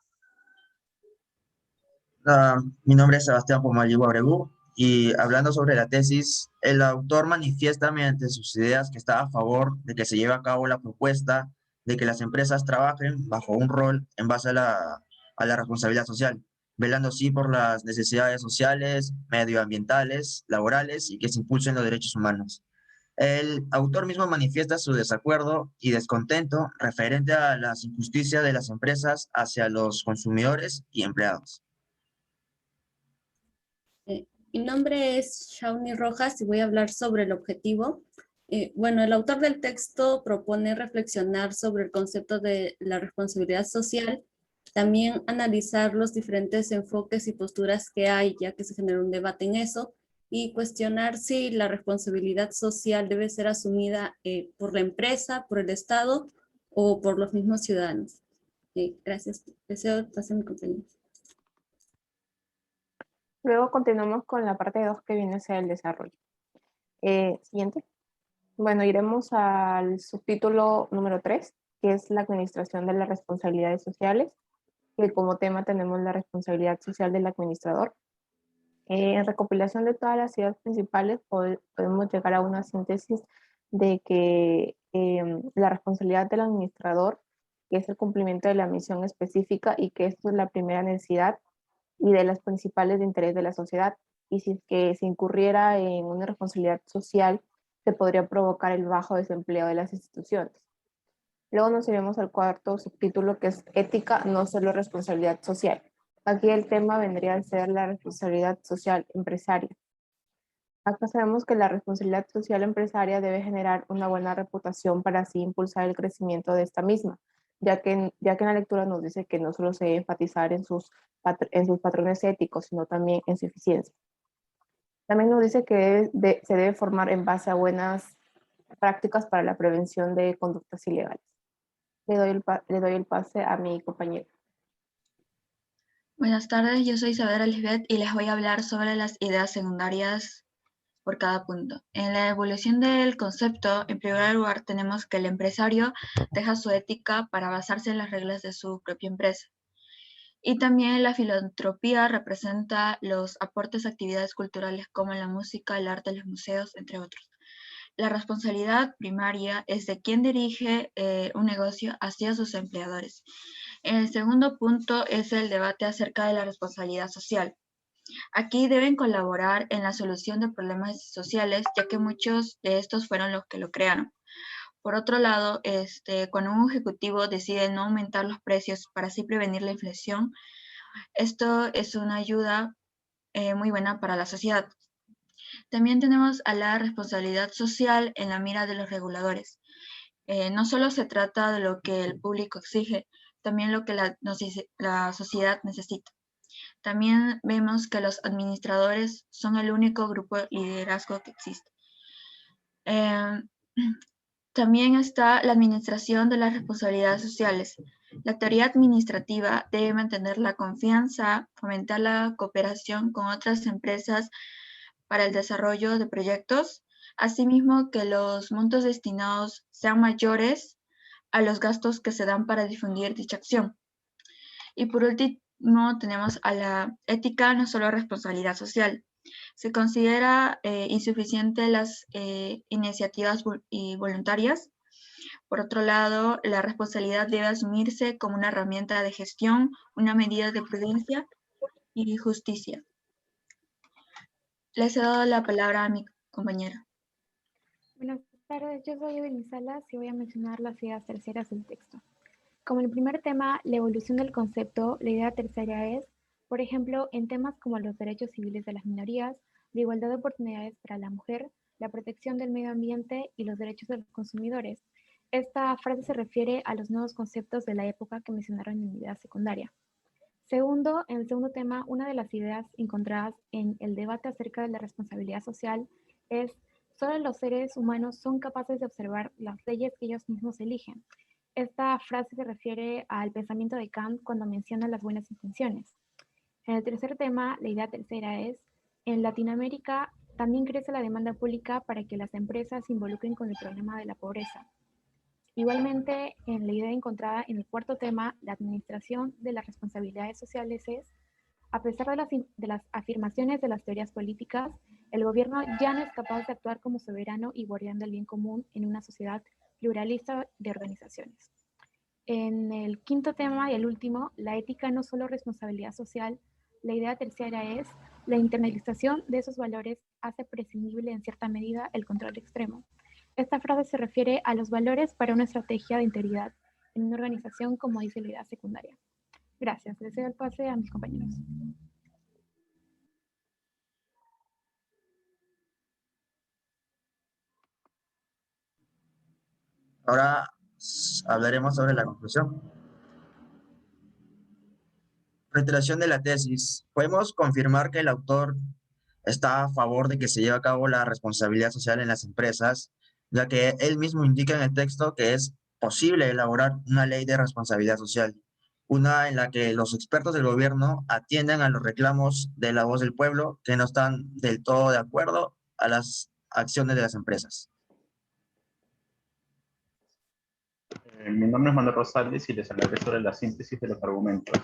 Mi nombre es Sebastián Pomayigua Abregú y hablando sobre la tesis, el autor manifiesta mediante sus ideas que está a favor de que se lleve a cabo la propuesta de que las empresas trabajen bajo un rol en base a la responsabilidad social, velando así por las necesidades sociales, medioambientales, laborales y que se impulsen los derechos humanos. El autor mismo manifiesta su desacuerdo y descontento referente a las injusticias de las empresas hacia los consumidores y empleados. Mi nombre es Shawnee Rojas y voy a hablar sobre el objetivo. Bueno, el autor del texto propone reflexionar sobre el concepto de la responsabilidad social, también analizar los diferentes enfoques y posturas que hay, ya que se genera un debate en eso, y cuestionar si la responsabilidad social debe ser asumida por la empresa, por el Estado o por los mismos ciudadanos. Gracias. Deseo pasar a mi compañero. Luego continuamos con la parte 2, que viene a ser el desarrollo. Siguiente. Bueno, iremos al subtítulo número 3, que es la administración de las responsabilidades sociales, que como tema tenemos la responsabilidad social del administrador. En recopilación de todas las ideas principales podemos llegar a una síntesis de que la responsabilidad del administrador es el cumplimiento de la misión específica y que esto es la primera necesidad y de las principales de interés de la sociedad, y si es que se incurriera en una responsabilidad social, se podría provocar el bajo desempleo de las instituciones. Luego nos iremos al cuarto subtítulo, que es ética, no solo responsabilidad social. Aquí el tema vendría a ser la responsabilidad social empresaria. Acá sabemos que la responsabilidad social empresaria debe generar una buena reputación para así impulsar el crecimiento de esta misma, ya que en la lectura nos dice que no solo se debe enfatizar en sus patrones éticos, sino también en su eficiencia. También nos dice que se debe formar en base a buenas prácticas para la prevención de conductas ilegales. Le doy el pase a mi compañero. Buenas tardes, yo soy Isabel Lisbeth y les voy a hablar sobre las ideas secundarias por cada punto. En la evolución del concepto, en primer lugar tenemos que el empresario deja su ética para basarse en las reglas de su propia empresa. Y también la filantropía representa los aportes a actividades culturales como la música, el arte, los museos, entre otros. La responsabilidad primaria es de quien dirige un negocio hacia sus empleadores. El segundo punto es el debate acerca de la responsabilidad social. Aquí deben colaborar en la solución de problemas sociales, ya que muchos de estos fueron los que lo crearon. Por otro lado, cuando un ejecutivo decide no aumentar los precios para así prevenir la inflación, esto es una ayuda muy buena para la sociedad. También tenemos a la responsabilidad social en la mira de los reguladores. No solo se trata de lo que el público exige, también lo que la sociedad necesita. También vemos que los administradores son el único grupo de liderazgo que existe. También está la administración de las responsabilidades sociales. La teoría administrativa debe mantener la confianza, fomentar la cooperación con otras empresas para el desarrollo de proyectos, asimismo que los montos destinados sean mayores a los gastos que se dan para difundir dicha acción. Y por último tenemos a la ética, no solo responsabilidad social. Se considera insuficiente las iniciativas voluntarias. Por otro lado, la responsabilidad debe asumirse como una herramienta de gestión, una medida de prudencia y justicia. Les he dado la palabra a mi compañera. Buenas tardes, yo soy Evelyn Salas y voy a mencionar las ideas terciarias del texto. Como el primer tema, la evolución del concepto, la idea terciaria es, por ejemplo, en temas como los derechos civiles de las minorías, la igualdad de oportunidades para la mujer, la protección del medio ambiente y los derechos de los consumidores. Esta frase se refiere a los nuevos conceptos de la época que mencionaron en mi idea secundaria. Segundo, en el segundo tema, una de las ideas encontradas en el debate acerca de la responsabilidad social es: solo los seres humanos son capaces de observar las leyes que ellos mismos eligen. Esta frase se refiere al pensamiento de Kant cuando menciona las buenas intenciones. En el tercer tema, la idea tercera es: en Latinoamérica también crece la demanda pública para que las empresas se involucren con el problema de la pobreza. Igualmente, en la idea encontrada en el cuarto tema, la administración de las responsabilidades sociales es: a pesar de las afirmaciones de las teorías políticas, el gobierno ya no es capaz de actuar como soberano y guardián del bien común en una sociedad pluralista de organizaciones. En el quinto tema y el último, la ética no solo responsabilidad social, la idea terciaria es: la internalización de esos valores hace prescindible en cierta medida el control extremo. Esta frase se refiere a los valores para una estrategia de integridad en una organización, como dice la idea secundaria. Gracias. Les doy el pase a mis compañeros. Ahora hablaremos sobre la conclusión. Reiteración de la tesis. Podemos confirmar que el autor está a favor de que se lleve a cabo la responsabilidad social en las empresas, ya que él mismo indica en el texto que es posible elaborar una ley de responsabilidad social, una en la que los expertos del gobierno atiendan a los reclamos de la voz del pueblo que no están del todo de acuerdo a las acciones de las empresas. Mi nombre es Manuel Rosales y les hablaré sobre la síntesis de los argumentos.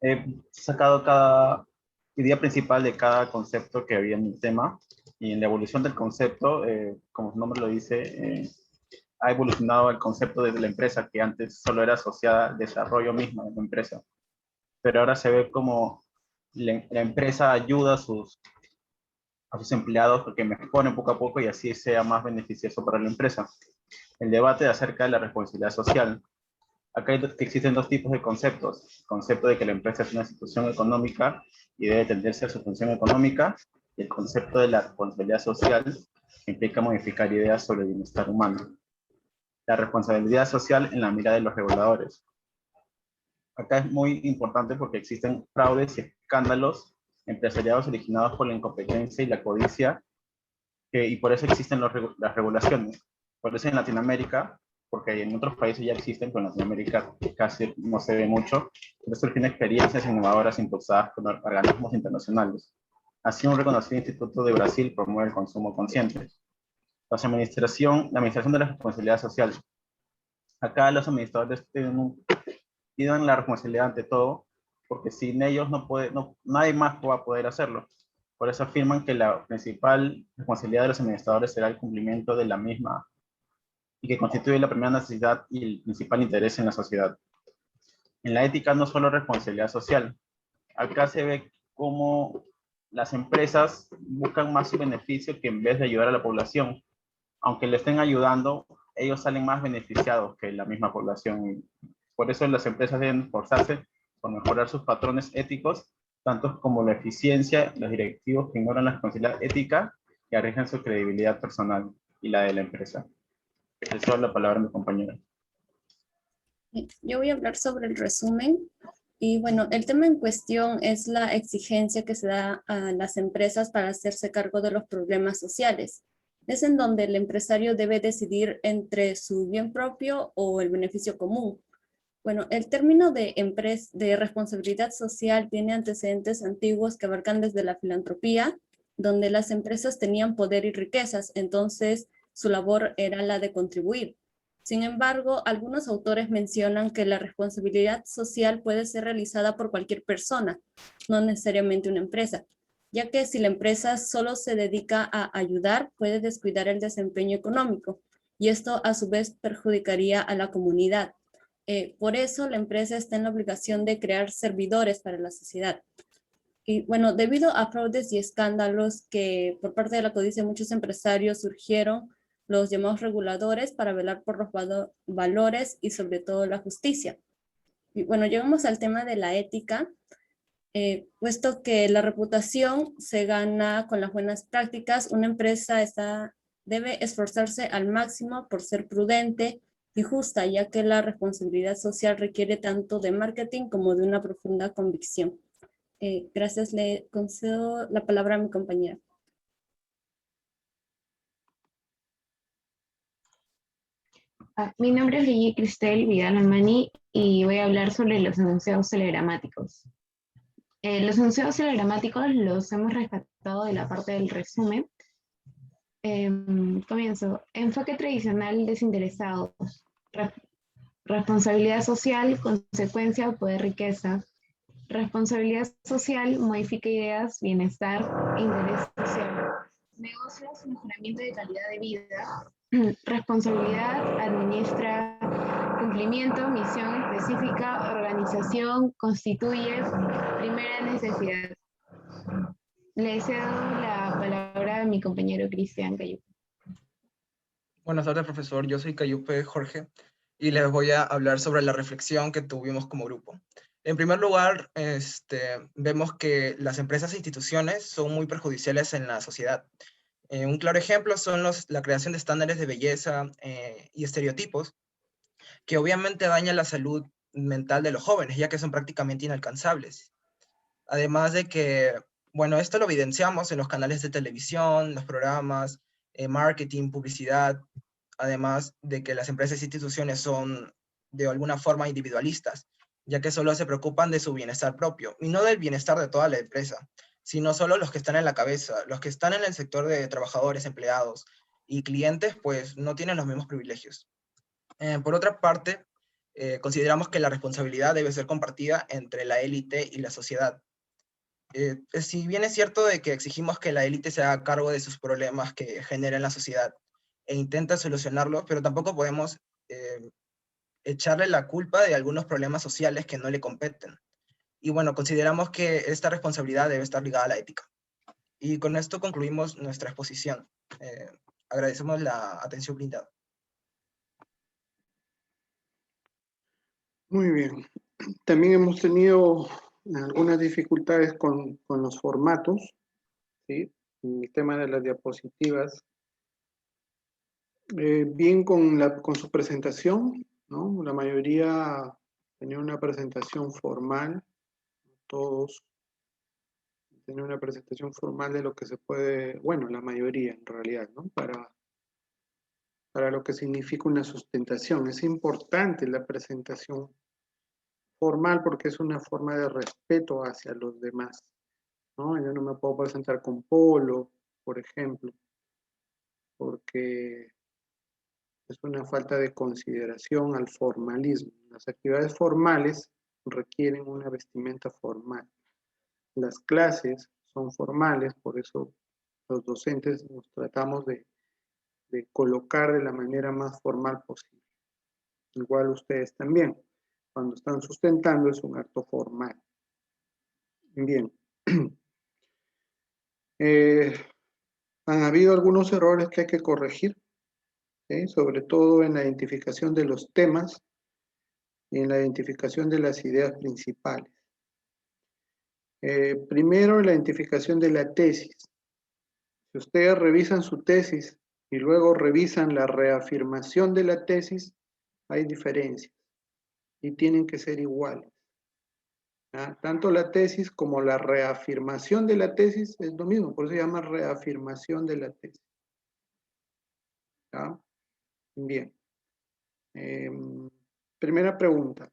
He sacado cada idea principal de cada concepto que había en el tema, y en la evolución del concepto, como su nombre lo dice, ha evolucionado el concepto de la empresa, que antes solo era asociada al desarrollo mismo de la empresa, pero ahora se ve como la empresa ayuda a sus empleados porque mejoren poco a poco y así sea más beneficioso para la empresa. El debate acerca de la responsabilidad social. Acá existen dos tipos de conceptos. El concepto de que la empresa es una institución económica y debe atenderse a su función económica, y el concepto de la responsabilidad social implica modificar ideas sobre el bienestar humano. La responsabilidad social en la mira de los reguladores. Acá es muy importante porque existen fraudes y escándalos empresariales originados por la incompetencia y la codicia, y por eso existen las regulaciones. Por eso en Latinoamérica, porque en otros países ya existen, pero en Latinoamérica casi no se ve mucho, por eso tiene experiencias innovadoras impulsadas por organismos internacionales. Así, un reconocido Instituto de Brasil promueve el consumo consciente. La administración de la responsabilidad social. Acá los administradores tienen la responsabilidad ante todo, porque sin ellos nadie más va a poder hacerlo. Por eso afirman que la principal responsabilidad de los administradores será el cumplimiento de la misma y que constituye la primera necesidad y el principal interés en la sociedad. En la ética no solo responsabilidad social. Acá se ve cómo las empresas buscan más su beneficio que en vez de ayudar a la población. Aunque le estén ayudando, ellos salen más beneficiados que la misma población. Por eso las empresas deben esforzarse por mejorar sus patrones éticos, tanto como la eficiencia, los directivos que ignoran la responsabilidad ética y arriesgan su credibilidad personal y la de la empresa. Les doy la palabra a mi compañera. Yo voy a hablar sobre el resumen. Y bueno, el tema en cuestión es la exigencia que se da a las empresas para hacerse cargo de los problemas sociales. Es en donde el empresario debe decidir entre su bien propio o el beneficio común. Bueno, el término de responsabilidad social tiene antecedentes antiguos que abarcan desde la filantropía, donde las empresas tenían poder y riquezas, entonces su labor era la de contribuir. Sin embargo, algunos autores mencionan que la responsabilidad social puede ser realizada por cualquier persona, no necesariamente una empresa, ya que si la empresa solo se dedica a ayudar, puede descuidar el desempeño económico, y esto a su vez perjudicaría a la comunidad. Por eso la empresa está en la obligación de crear servidores para la sociedad. Y bueno, debido a fraudes y escándalos que por parte de la codicia de muchos empresarios surgieron los llamados reguladores para velar por los valores y sobre todo la justicia. Y bueno, llegamos al tema de la ética, puesto que la reputación se gana con las buenas prácticas. Una empresa debe esforzarse al máximo por ser prudente y justa, ya que la responsabilidad social requiere tanto de marketing como de una profunda convicción. Gracias, le concedo la palabra a mi compañera. Mi nombre es Lili Cristel Vidal Almani y voy a hablar sobre los enunciados telegramáticos. Los enunciados telegramáticos los hemos rescatado de la parte del resumen. Comienzo. Enfoque tradicional desinteresado. Responsabilidad social, consecuencia, poder, riqueza. Responsabilidad social, modifica ideas, bienestar, interés social. Negocios, mejoramiento de calidad de vida. Responsabilidad, administra, cumplimiento, misión específica, organización, constituye, primera necesidad. Le cedo la palabra a mi compañero Cristian Cayupe. Buenas tardes, profesor. Yo soy Cayupe Jorge y les voy a hablar sobre la reflexión que tuvimos como grupo. En primer lugar, vemos que las empresas e instituciones son muy perjudiciales en la sociedad. Un claro ejemplo son la creación de estándares de belleza y estereotipos que obviamente dañan la salud mental de los jóvenes, ya que son prácticamente inalcanzables. Además de que, bueno, esto lo evidenciamos en los canales de televisión, los programas, marketing, publicidad, además de que las empresas e instituciones son de alguna forma individualistas, ya que solo se preocupan de su bienestar propio y no del bienestar de toda la empresa, sino solo los que están en la cabeza. Los que están en el sector de trabajadores, empleados y clientes, pues no tienen los mismos privilegios. Por otra parte, consideramos que la responsabilidad debe ser compartida entre la élite y la sociedad. Si bien es cierto de que exigimos que la élite se haga cargo de sus problemas que genera en la sociedad e intenta solucionarlos, pero tampoco podemos echarle la culpa de algunos problemas sociales que no le competen. Y bueno, consideramos que esta responsabilidad debe estar ligada a la ética. Y con esto concluimos nuestra exposición. Agradecemos la atención brindada. Muy bien. También hemos tenido algunas dificultades con los formatos, ¿sí? el tema de las diapositivas. Bien con su presentación, ¿no? La mayoría tenía una presentación formal, todos tenían una presentación formal de lo que se puede, bueno, la mayoría en realidad, ¿no? Para lo que significa una sustentación. Es importante la presentación formal porque es una forma de respeto hacia los demás, ¿no? Yo no me puedo presentar con polo, por ejemplo, porque es una falta de consideración al formalismo. Las actividades formales requieren una vestimenta formal. Las clases son formales, por eso los docentes nos tratamos de colocar de la manera más formal posible. Igual ustedes también. Cuando están sustentando es un acto formal. Bien. Han habido algunos errores que hay que corregir, ¿sí? Sobre todo en la identificación de los temas y en la identificación de las ideas principales. Primero, la identificación de la tesis. Si ustedes revisan su tesis y luego revisan la reafirmación de la tesis, hay diferencias y tienen que ser iguales. ¿Ah? Tanto la tesis como la reafirmación de la tesis es lo mismo, por eso se llama reafirmación de la tesis. ¿Ah? Bien. Primera pregunta.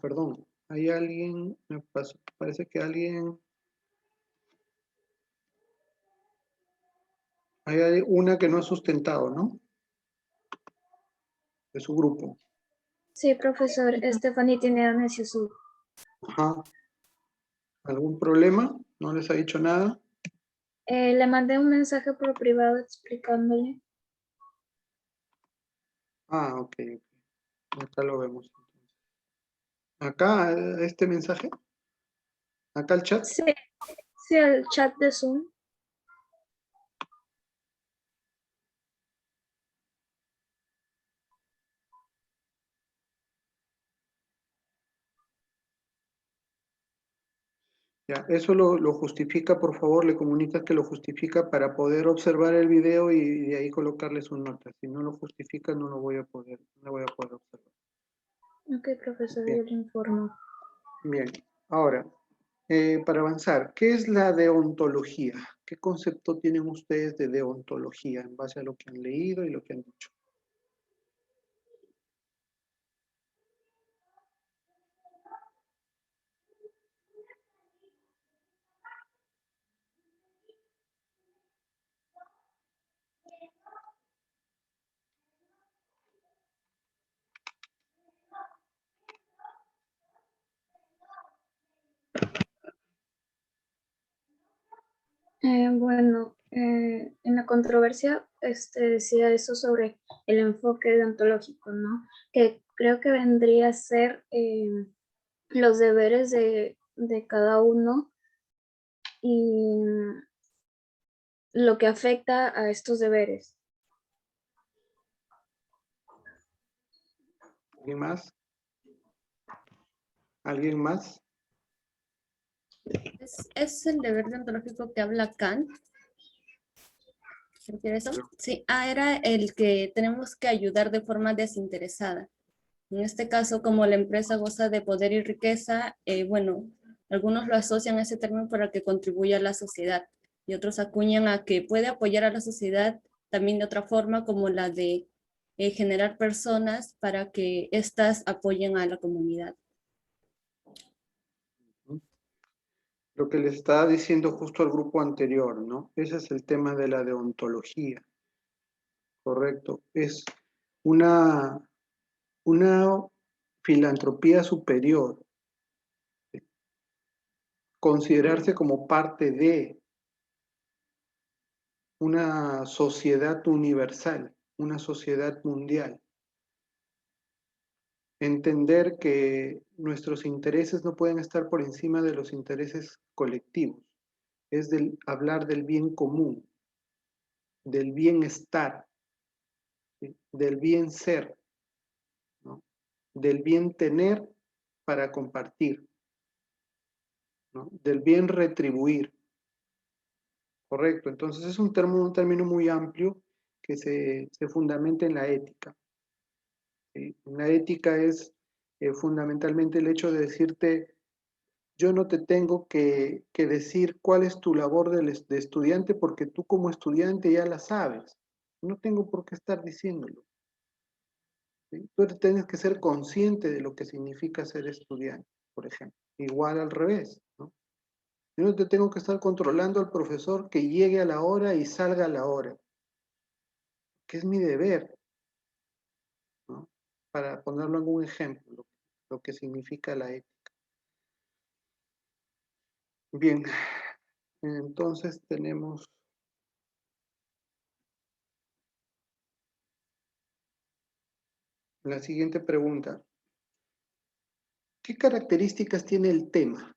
Perdón. Hay alguien, parece que alguien... Hay una que no ha sustentado, ¿no? De su grupo. Sí, profesor, Stephanie tiene amnesia sur. Ajá. ¿Algún problema? ¿No les ha dicho nada? Le mandé un mensaje por privado explicándole. Ok. Acá lo vemos. Acá, este mensaje. Acá el chat. Sí, sí, el chat de Zoom. Ya, eso lo justifica, por favor, le comunicas que lo justifica para poder observar el video y de ahí colocarle su nota. Si no lo justifica, no lo voy a poder observar. Ok, profesor, Bien. yo le informo. Bien, ahora, para avanzar, ¿qué es la deontología? ¿Qué concepto tienen ustedes de deontología en base a lo que han leído y lo que han dicho? Bueno, en la controversia decía eso sobre el enfoque deontológico, ¿no? Que creo que vendría a ser los deberes de cada uno y lo que afecta a estos deberes. ¿Alguien más? ¿Alguien más? Es el deber deontológico que habla Kant. ¿Se refiere a eso? Sí, era el que tenemos que ayudar de forma desinteresada. En este caso, como la empresa goza de poder y riqueza, bueno, algunos lo asocian a ese término para que contribuya a la sociedad y otros acuñan a que puede apoyar a la sociedad también de otra forma, como la de generar personas para que éstas apoyen a la comunidad. Lo que le estaba diciendo justo al grupo anterior, ¿no? Ese es el tema de la deontología. Correcto. Es una filantropía superior. Considerarse como parte de una sociedad universal, una sociedad mundial. Entender que nuestros intereses no pueden estar por encima de los intereses colectivos. Es hablar del bien común, del bienestar, ¿sí? Del bien ser, ¿no? Del bien tener para compartir. ¿no? Del bien retribuir. Correcto, entonces es un término muy amplio que se fundamenta en la ética. ¿Sí? La ética es fundamentalmente el hecho de decirte, yo no te tengo que decir cuál es tu labor de estudiante porque tú como estudiante ya la sabes. No tengo por qué estar diciéndolo. ¿Sí? Tú tienes que ser consciente de lo que significa ser estudiante, por ejemplo. Igual al revés, ¿no? Yo no te tengo que estar controlando al profesor que llegue a la hora y salga a la hora, que es mi deber, ¿no? Para ponerlo en un ejemplo, lo que significa la ética. Bien, entonces tenemos la siguiente pregunta. ¿Qué características tiene el tema?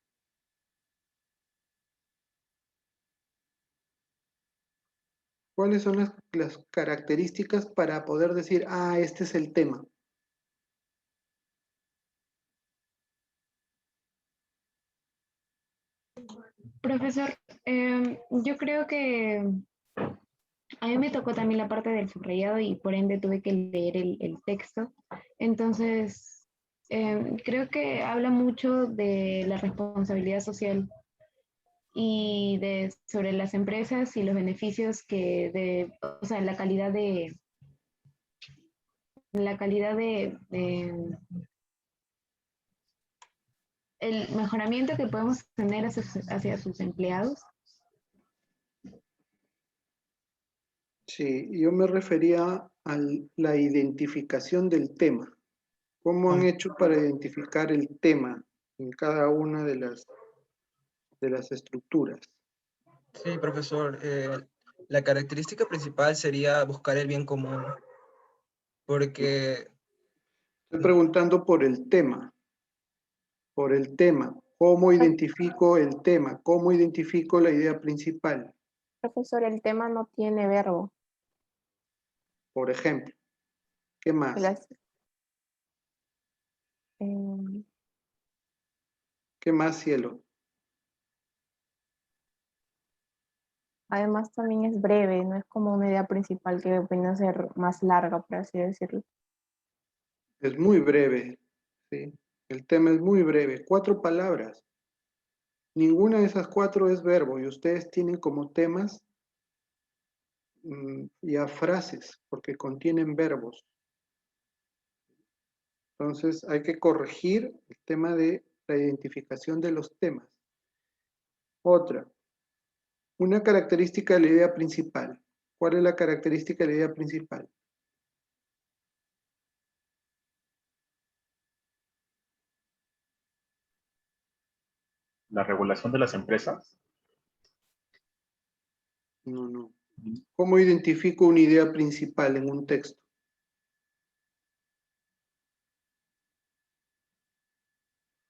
¿Cuáles son las características para poder decir, ah, este es el tema? Profesor, yo creo que a mí me tocó también la parte del subrayado y por ende tuve que leer el texto. Entonces, creo que habla mucho de la responsabilidad social y sobre las empresas y los beneficios o sea, la calidad el mejoramiento que podemos tener hacia sus empleados. Sí, yo me refería a la identificación del tema. ¿Cómo han hecho para identificar el tema en cada una de las estructuras? Sí, profesor. La característica principal sería buscar el bien común, porque... Estoy preguntando por el tema. Por el tema. ¿Cómo identifico el tema? ¿Cómo identifico la idea principal? Profesor, el tema no tiene verbo. Por ejemplo. ¿Qué más? ¿Qué más, cielo? Además también es breve, no es como una idea principal que viene a ser más larga, por así decirlo. Es muy breve, ¿sí? El tema es muy breve, 4 palabras. Ninguna de esas 4 es verbo y ustedes tienen como temas ya frases, porque contienen verbos. Entonces hay que corregir el tema de la identificación de los temas. Otra, una característica de la idea principal. ¿Cuál es la característica de la idea principal? La regulación de las empresas. No. ¿Cómo identifico una idea principal en un texto?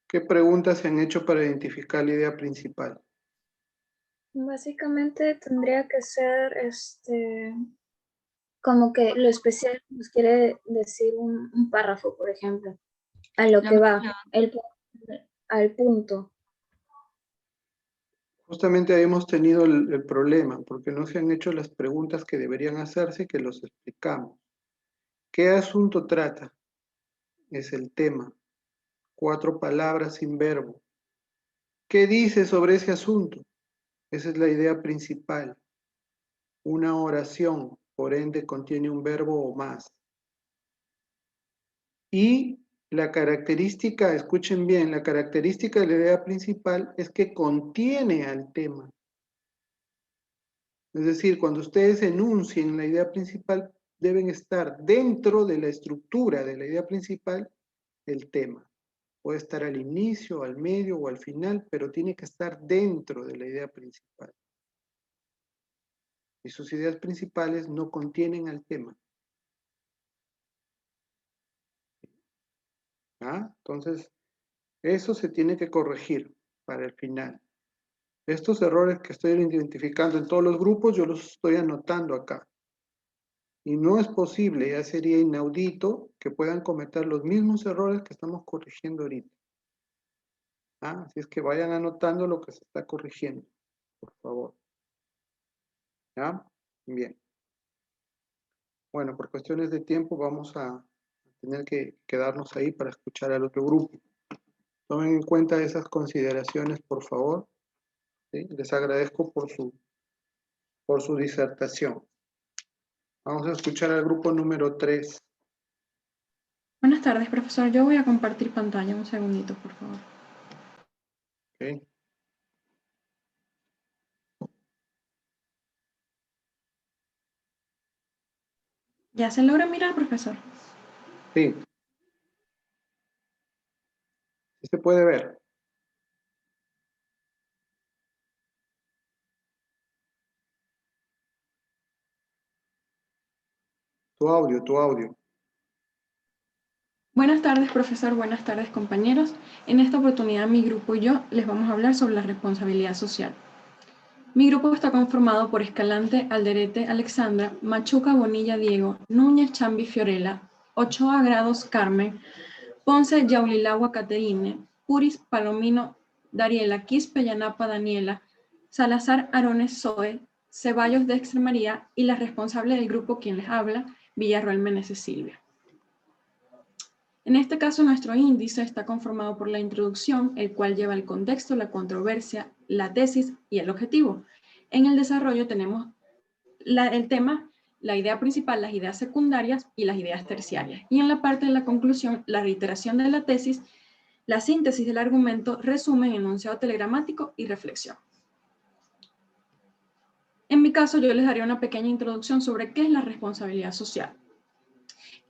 ¿Qué preguntas se han hecho para identificar la idea principal? Básicamente tendría que ser como que lo especial nos quiere decir un párrafo, por ejemplo, a lo que va, al punto. Justamente ahí hemos tenido el problema, porque no se han hecho las preguntas que deberían hacerse y que los explicamos. ¿Qué asunto trata? Es el tema. 4 palabras sin verbo. ¿Qué dice sobre ese asunto? Esa es la idea principal. Una oración, por ende, contiene un verbo o más. Y la característica, escuchen bien, la característica de la idea principal es que contiene al tema. Es decir, cuando ustedes enuncien la idea principal, deben estar dentro de la estructura de la idea principal el tema. Puede estar al inicio, al medio o al final, pero tiene que estar dentro de la idea principal. Y sus ideas principales no contienen al tema. ¿Ah? Entonces, eso se tiene que corregir para el final. Estos errores que estoy identificando en todos los grupos, yo los estoy anotando acá. Y no es posible, ya sería inaudito que puedan cometer los mismos errores que estamos corrigiendo ahorita. Así es que vayan anotando lo que se está corrigiendo, por favor. ¿Ya? Bien. Bueno, por cuestiones de tiempo vamos a tener que quedarnos ahí para escuchar al otro grupo. Tomen en cuenta esas consideraciones, por favor. ¿Sí? Les agradezco por su disertación. Vamos a escuchar al grupo número 3. Buenas tardes, profesor. Yo voy a compartir pantalla. Un segundito, por favor. Okay. ¿Ya se logra mirar, profesor? Sí. Sí se puede ver. Tu audio. Buenas tardes, profesor. Buenas tardes, compañeros. En esta oportunidad, mi grupo y yo les vamos a hablar sobre la responsabilidad social. Mi grupo está conformado por Escalante, Alderete, Alexandra, Machuca, Bonilla, Diego, Núñez, Chambi, Fiorella, Ochoa, Grados, Carmen, Ponce, Yaulilagua, Caterine, Puris, Palomino, Dariela, Quispe, Yanapa, Daniela, Salazar, Arones, Zoe, Ceballos, Dexter, María y la responsable del grupo quien les habla, Villarroel Meneses, Silvia. En este caso, nuestro índice está conformado por la introducción, el cual lleva el contexto, la controversia, la tesis y el objetivo. En el desarrollo tenemos el tema, la idea principal, las ideas secundarias y las ideas terciarias. Y en la parte de la conclusión, la reiteración de la tesis, la síntesis del argumento, resumen, enunciado telegramático y reflexión. En mi caso, yo les daré una pequeña introducción sobre qué es la responsabilidad social.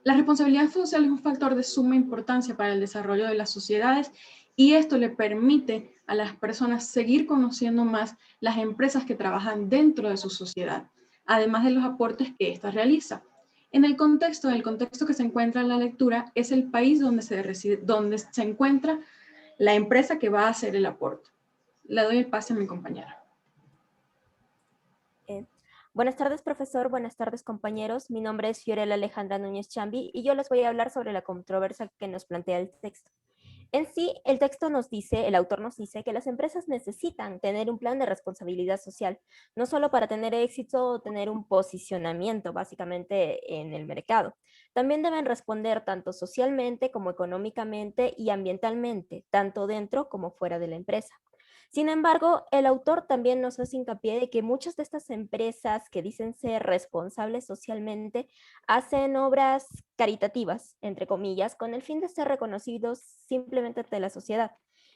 La responsabilidad social es un factor de suma importancia para el desarrollo de las sociedades y esto le permite a las personas seguir conociendo más las empresas que trabajan dentro de su sociedad, además de los aportes que ésta realiza. En el contexto que se encuentra en la lectura es el país donde se encuentra la empresa que va a hacer el aporte. Le doy el pase a mi compañera. Buenas tardes, profesor. Buenas tardes, compañeros. Mi nombre es Fiorella Alejandra Núñez Chambi y yo les voy a hablar sobre la controversia que nos plantea el texto. En sí, el texto nos dice, el autor nos dice que las empresas necesitan tener un plan de responsabilidad social, no solo para tener éxito o tener un posicionamiento básicamente en el mercado. También deben responder tanto socialmente como económicamente y ambientalmente, tanto dentro como fuera de la empresa. Sin embargo, el autor también nos hace hincapié de que muchas de estas empresas que dicen ser responsables socialmente hacen obras caritativas, entre comillas, con el fin de ser reconocidos simplemente ante la sociedad.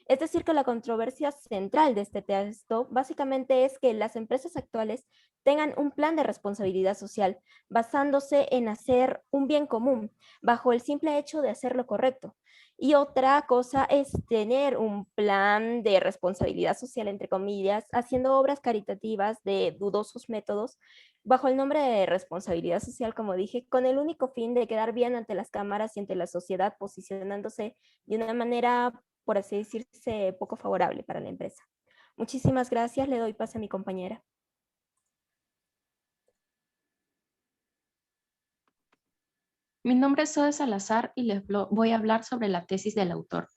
Es decir, que la controversia central de este texto básicamente es que las empresas actuales tengan un plan de responsabilidad social basándose en hacer un bien común, bajo el simple hecho de hacer lo correcto. Y otra cosa es tener un plan de responsabilidad social, entre comillas, haciendo obras caritativas de dudosos métodos, bajo el nombre de responsabilidad social, como dije, con el único fin de quedar bien ante las cámaras y ante la sociedad, posicionándose de una manera, por así decirse, poco favorable para la empresa. Muchísimas gracias, le doy pase a mi compañera. Mi nombre es Zoe Salazar y les voy a hablar sobre la tesis del autor.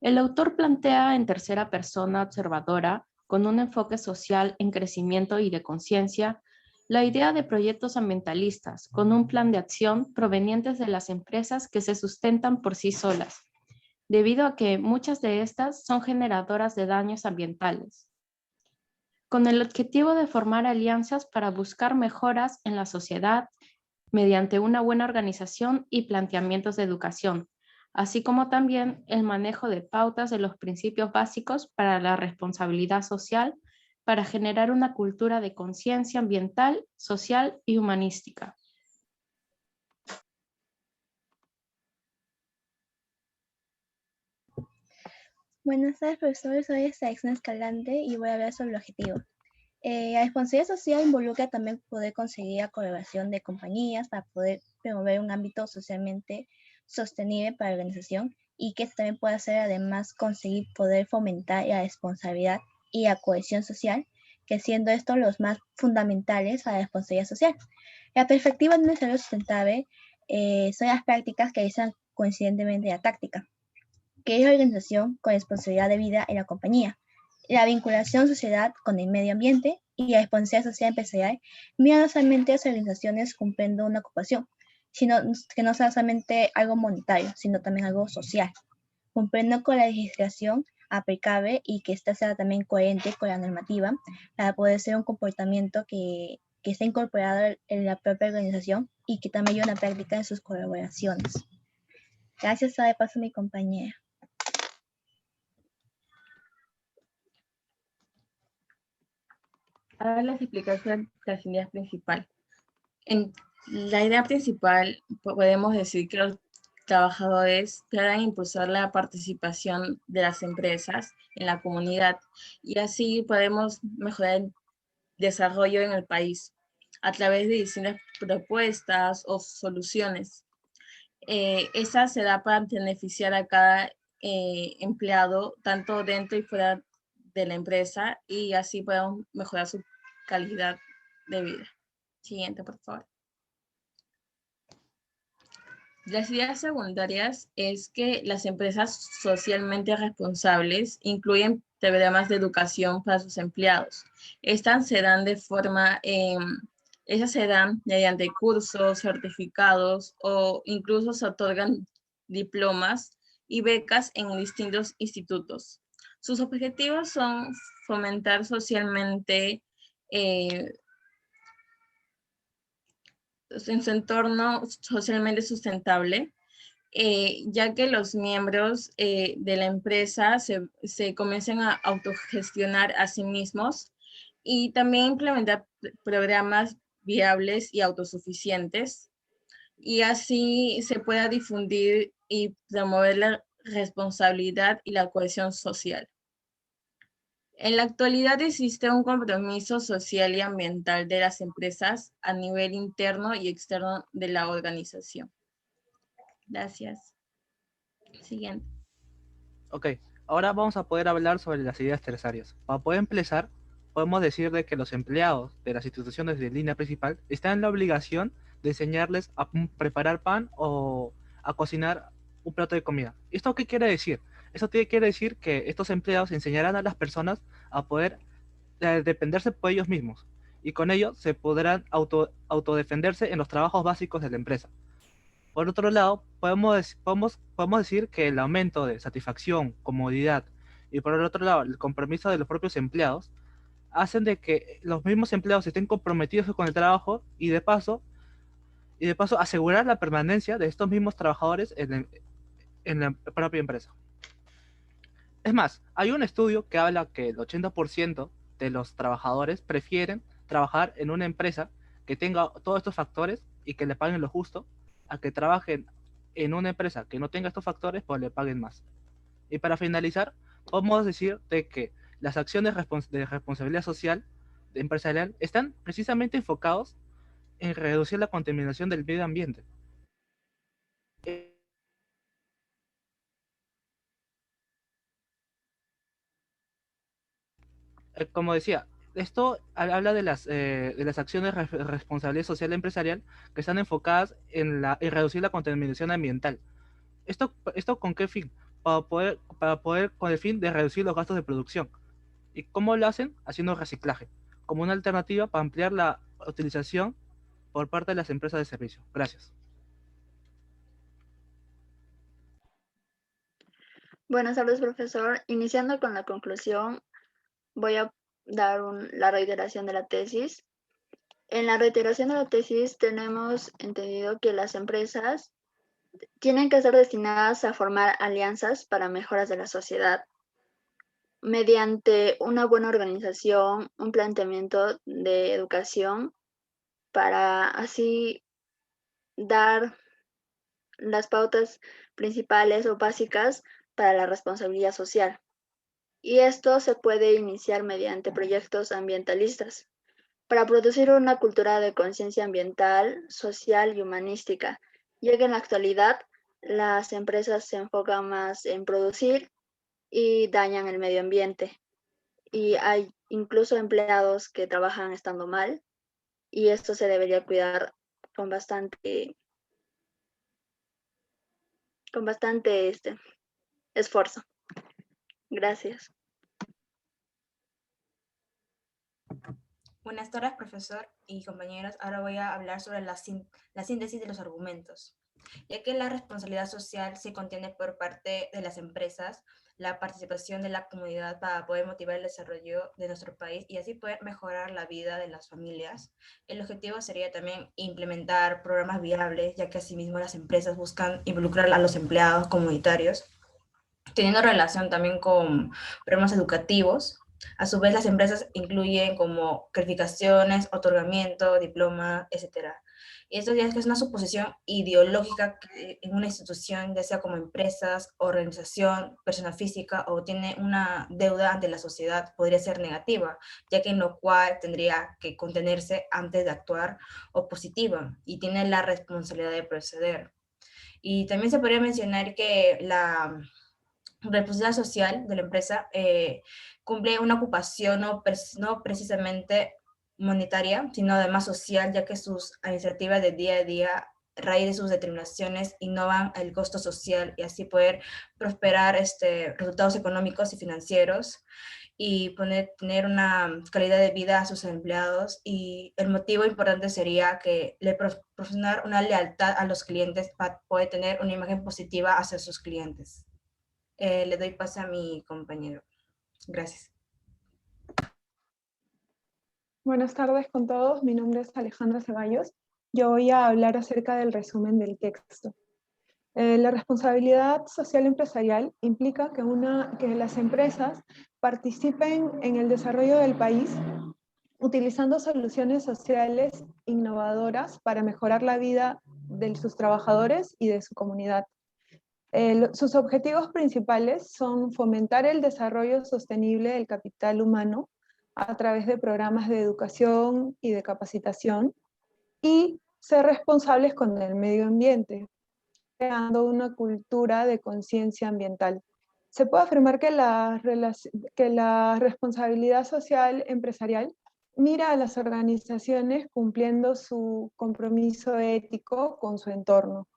El autor plantea en tercera persona observadora, con un enfoque social en crecimiento y de conciencia, la idea de proyectos ambientalistas con un plan de acción provenientes de las empresas que se sustentan por sí solas, debido a que muchas de estas son generadoras de daños ambientales, con el objetivo de formar alianzas para buscar mejoras en la sociedad mediante una buena organización y planteamientos de educación, así como también el manejo de pautas de los principios básicos para la responsabilidad social para generar una cultura de conciencia ambiental, social y humanística. Buenas tardes, profesor. Soy Saixon Escalante y voy a hablar sobre el objetivo. La responsabilidad social involucra también poder conseguir la colaboración de compañías para poder promover un ámbito socialmente sostenible para la organización y que también puede hacer además conseguir poder fomentar la responsabilidad y la cohesión social, que siendo estos los más fundamentales para la responsabilidad social. La perspectiva de un desarrollo sustentable son las prácticas que realizan coincidentemente la táctica, que es la organización con responsabilidad debida en la compañía, la vinculación sociedad con el medio ambiente y la responsabilidad social empresarial, mira no solamente las organizaciones cumpliendo una ocupación, sino que no sea solamente algo monetario, sino también algo social, cumpliendo con la legislación aplicable y que ésta sea también coherente con la normativa para poder ser un comportamiento que esté incorporado en la propia organización y que también haya una práctica en sus colaboraciones. Gracias, de paso a mi compañera. Ahora les explicación de las ideas principales. En la idea principal podemos decir que los trabajadores deben impulsar la participación de las empresas en la comunidad y así podemos mejorar el desarrollo en el país a través de distintas propuestas o soluciones. Esa se da para beneficiar a cada empleado, tanto dentro y fuera de la empresa, y así podemos mejorar su calidad de vida. Siguiente, por favor. Las ideas secundarias es que las empresas socialmente responsables incluyen programas de educación para sus empleados. Estas se dan esas se dan mediante cursos, certificados o incluso se otorgan diplomas y becas en distintos institutos. Sus objetivos son fomentar socialmente en su entorno socialmente sustentable, ya que los miembros de la empresa se comiencen a autogestionar a sí mismos y también implementar programas viables y autosuficientes, y así se pueda difundir y promover la responsabilidad y la cohesión social. En la actualidad existe un compromiso social y ambiental de las empresas a nivel interno y externo de la organización. Gracias. Siguiente. Ok, ahora vamos a poder hablar sobre las ideas terciarias. Para poder empezar, podemos decir de que los empleados de las instituciones de línea principal están en la obligación de enseñarles a preparar pan o a cocinar un plato de comida. ¿Esto qué quiere decir? Esto quiere decir que estos empleados enseñarán a las personas a poder dependerse por ellos mismos, y con ello se podrán autodefenderse en los trabajos básicos de la empresa. Por otro lado, podemos decir que el aumento de satisfacción, comodidad y por el otro lado el compromiso de los propios empleados hacen de que los mismos empleados estén comprometidos con el trabajo y de paso asegurar la permanencia de estos mismos trabajadores en la propia empresa. Es más, hay un estudio que habla que el 80% de los trabajadores prefieren trabajar en una empresa que tenga todos estos factores y que le paguen lo justo, a que trabajen en una empresa que no tenga estos factores, pues le paguen más. Y para finalizar, podemos decir de que las acciones de responsabilidad social empresarial están precisamente enfocados en reducir la contaminación del medio ambiente. Como decía, esto habla de las acciones de responsabilidad social empresarial que están enfocadas en reducir la contaminación ambiental. ¿Esto con qué fin? Para poder con el fin de reducir los gastos de producción. ¿Y cómo lo hacen? Haciendo reciclaje, como una alternativa para ampliar la utilización por parte de las empresas de servicio. Gracias. Buenas tardes, profesor. Iniciando con la conclusión, voy a dar la reiteración de la tesis. En la reiteración de la tesis tenemos entendido que las empresas tienen que estar destinadas a formar alianzas para mejoras de la sociedad mediante una buena organización, un planteamiento de educación para así dar las pautas principales o básicas para la responsabilidad social. Y esto se puede iniciar mediante proyectos ambientalistas para producir una cultura de conciencia ambiental, social y humanística, ya que en la actualidad las empresas se enfocan más en producir y dañan el medio ambiente. Y hay incluso empleados que trabajan estando mal, y esto se debería cuidar con bastante esfuerzo. Gracias. Buenas tardes, profesor y compañeros. Ahora voy a hablar sobre la síntesis de los argumentos. Ya que la responsabilidad social se contiene por parte de las empresas, la participación de la comunidad para poder motivar el desarrollo de nuestro país y así poder mejorar la vida de las familias. El objetivo sería también implementar programas viables, ya que asimismo las empresas buscan involucrar a los empleados comunitarios, teniendo relación también con programas educativos. A su vez, las empresas incluyen como calificaciones, otorgamiento, diploma, etc. Y esto ya es que es una suposición ideológica que en una institución, ya sea como empresas, organización, persona física, o tiene una deuda ante la sociedad, podría ser negativa, ya que en lo cual tendría que contenerse antes de actuar, o positiva, y tiene la responsabilidad de proceder. Y también se podría mencionar que la responsabilidad social de la empresa cumple una ocupación no precisamente monetaria, sino además social, ya que sus iniciativas de día a día, raíz de sus determinaciones, innovan el costo social y así poder prosperar resultados económicos y financieros y tener una calidad de vida a sus empleados. Y el motivo importante sería que le proporcionar una lealtad a los clientes para poder tener una imagen positiva hacia sus clientes. Le doy paso a mi compañero. Gracias. Buenas tardes con todos, mi nombre es Alejandra Ceballos. Yo voy a hablar acerca del resumen del texto. La responsabilidad social empresarial implica que las empresas participen en el desarrollo del país utilizando soluciones sociales innovadoras para mejorar la vida de sus trabajadores y de su comunidad. Sus objetivos principales son fomentar el desarrollo sostenible del capital humano a través de programas de educación y de capacitación y ser responsables con el medio ambiente, creando una cultura de conciencia ambiental. Se puede afirmar que la responsabilidad social empresarial mira a las organizaciones cumpliendo su compromiso ético con su entorno.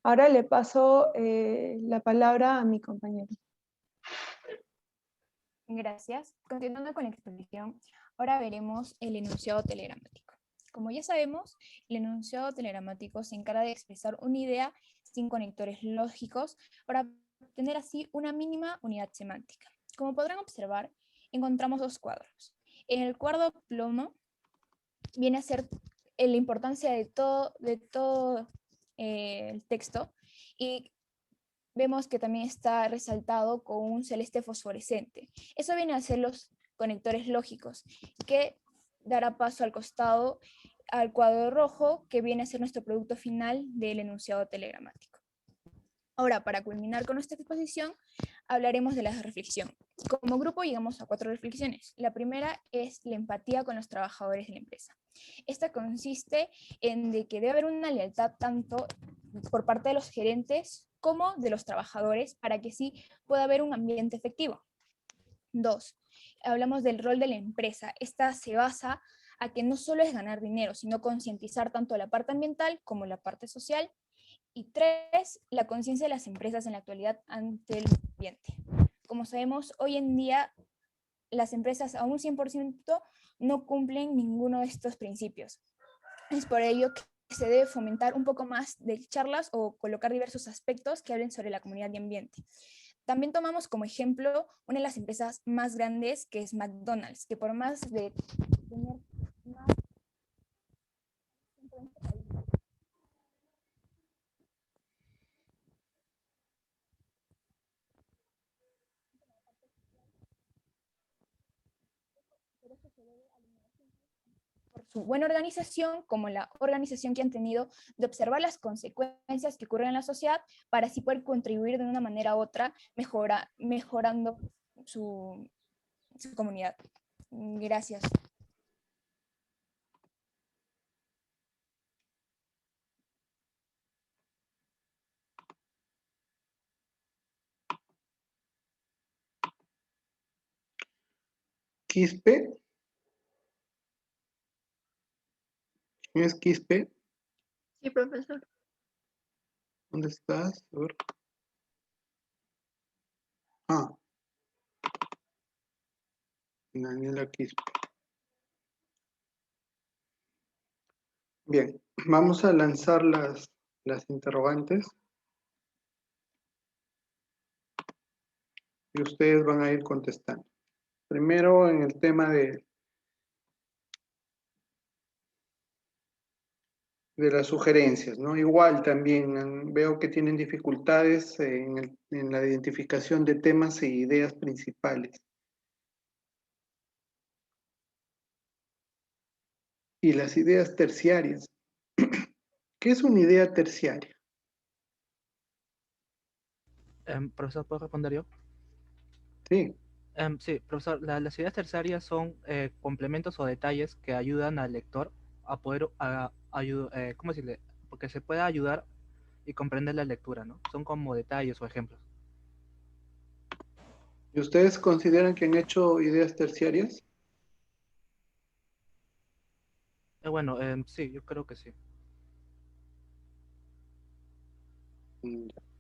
Ahora le paso la palabra a mi compañero. Gracias. Continuando con la exposición, ahora veremos el enunciado telegramático. Como ya sabemos, el enunciado telegramático se encarga de expresar una idea sin conectores lógicos para obtener así una mínima unidad semántica. Como podrán observar, encontramos dos cuadros. En el cuadro plomo viene a ser la importancia de todo el texto y vemos que también está resaltado con un celeste fosforescente. Eso viene a ser los conectores lógicos, que dará paso al costado al cuadro rojo, que viene a ser nuestro producto final del enunciado telegramático. Ahora, para culminar con nuestra exposición, hablaremos de la reflexión. Como grupo llegamos a 4 reflexiones. La primera es la empatía con los trabajadores de la empresa. Esta consiste en de que debe haber una lealtad tanto por parte de los gerentes como de los trabajadores para que sí pueda haber un ambiente efectivo. 2. Hablamos del rol de la empresa. Esta se basa a que no solo es ganar dinero, sino concientizar tanto la parte ambiental como la parte social. Y 3, la conciencia de las empresas en la actualidad ante el ambiente. Como sabemos, hoy en día las empresas a un 100% no cumplen ninguno de estos principios. Es por ello que se debe fomentar un poco más de charlas o colocar diversos aspectos que hablen sobre la comunidad y ambiente. También tomamos como ejemplo una de las empresas más grandes, que es McDonald's, que por más de tener más por su buena organización, como la organización que han tenido de observar las consecuencias que ocurren en la sociedad para así poder contribuir de una manera u otra mejorando su comunidad. Gracias. Quispe. ¿Quién es Quispe? Sí, profesor. ¿Dónde estás? A ver. Daniela Quispe. Bien, vamos a lanzar las interrogantes. Y ustedes van a ir contestando. Primero en el tema de las sugerencias, ¿no? Igual también veo que tienen dificultades en la identificación de temas e ideas principales. Y las ideas terciarias. ¿Qué es una idea terciaria? Profesor, ¿puedo responder yo? Sí. Sí, profesor, las ideas terciarias son complementos o detalles que ayudan al lector a poder, ¿cómo decirle? Porque se pueda ayudar y comprender la lectura, ¿no? Son como detalles o ejemplos. ¿Y ustedes consideran que han hecho ideas terciarias? Bueno, sí, yo creo que sí.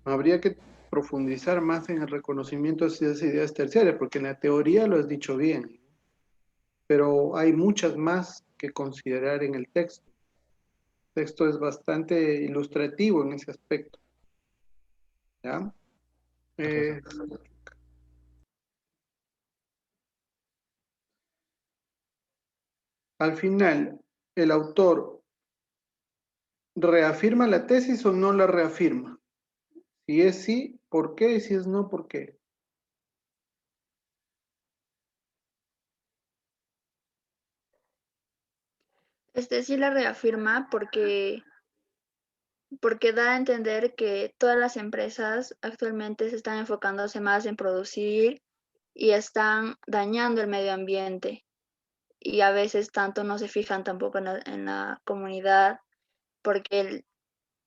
Habría que profundizar más en el reconocimiento de esas ideas terciarias, porque en la teoría lo has dicho bien, pero hay muchas más que considerar en el texto. El texto es bastante ilustrativo en ese aspecto. ¿Ya? Al final, ¿el autor reafirma la tesis o no la reafirma? Si es sí, ¿por qué? Y si es no, ¿por qué? Sí la reafirma porque da a entender que todas las empresas actualmente se están enfocándose más en producir y están dañando el medio ambiente. Y a veces tanto no se fijan tampoco en la comunidad, porque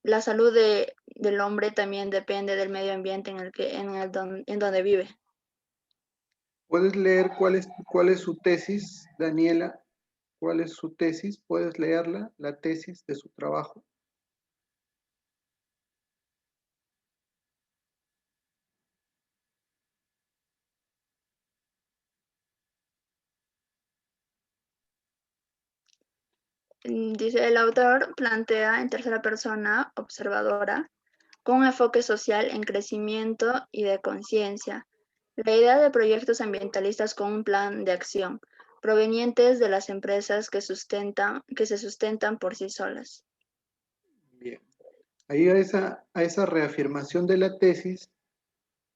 la salud del hombre también depende del medio ambiente en donde vive. ¿Puedes leer cuál es su tesis, Daniela? ¿Cuál es su tesis? ¿Puedes leerla, la tesis de su trabajo? Dice, el autor plantea en tercera persona observadora con un enfoque social en crecimiento y de conciencia, la idea de proyectos ambientalistas con un plan de acción, provenientes de las empresas que se sustentan por sí solas. Bien. Ahí a esa reafirmación de la tesis,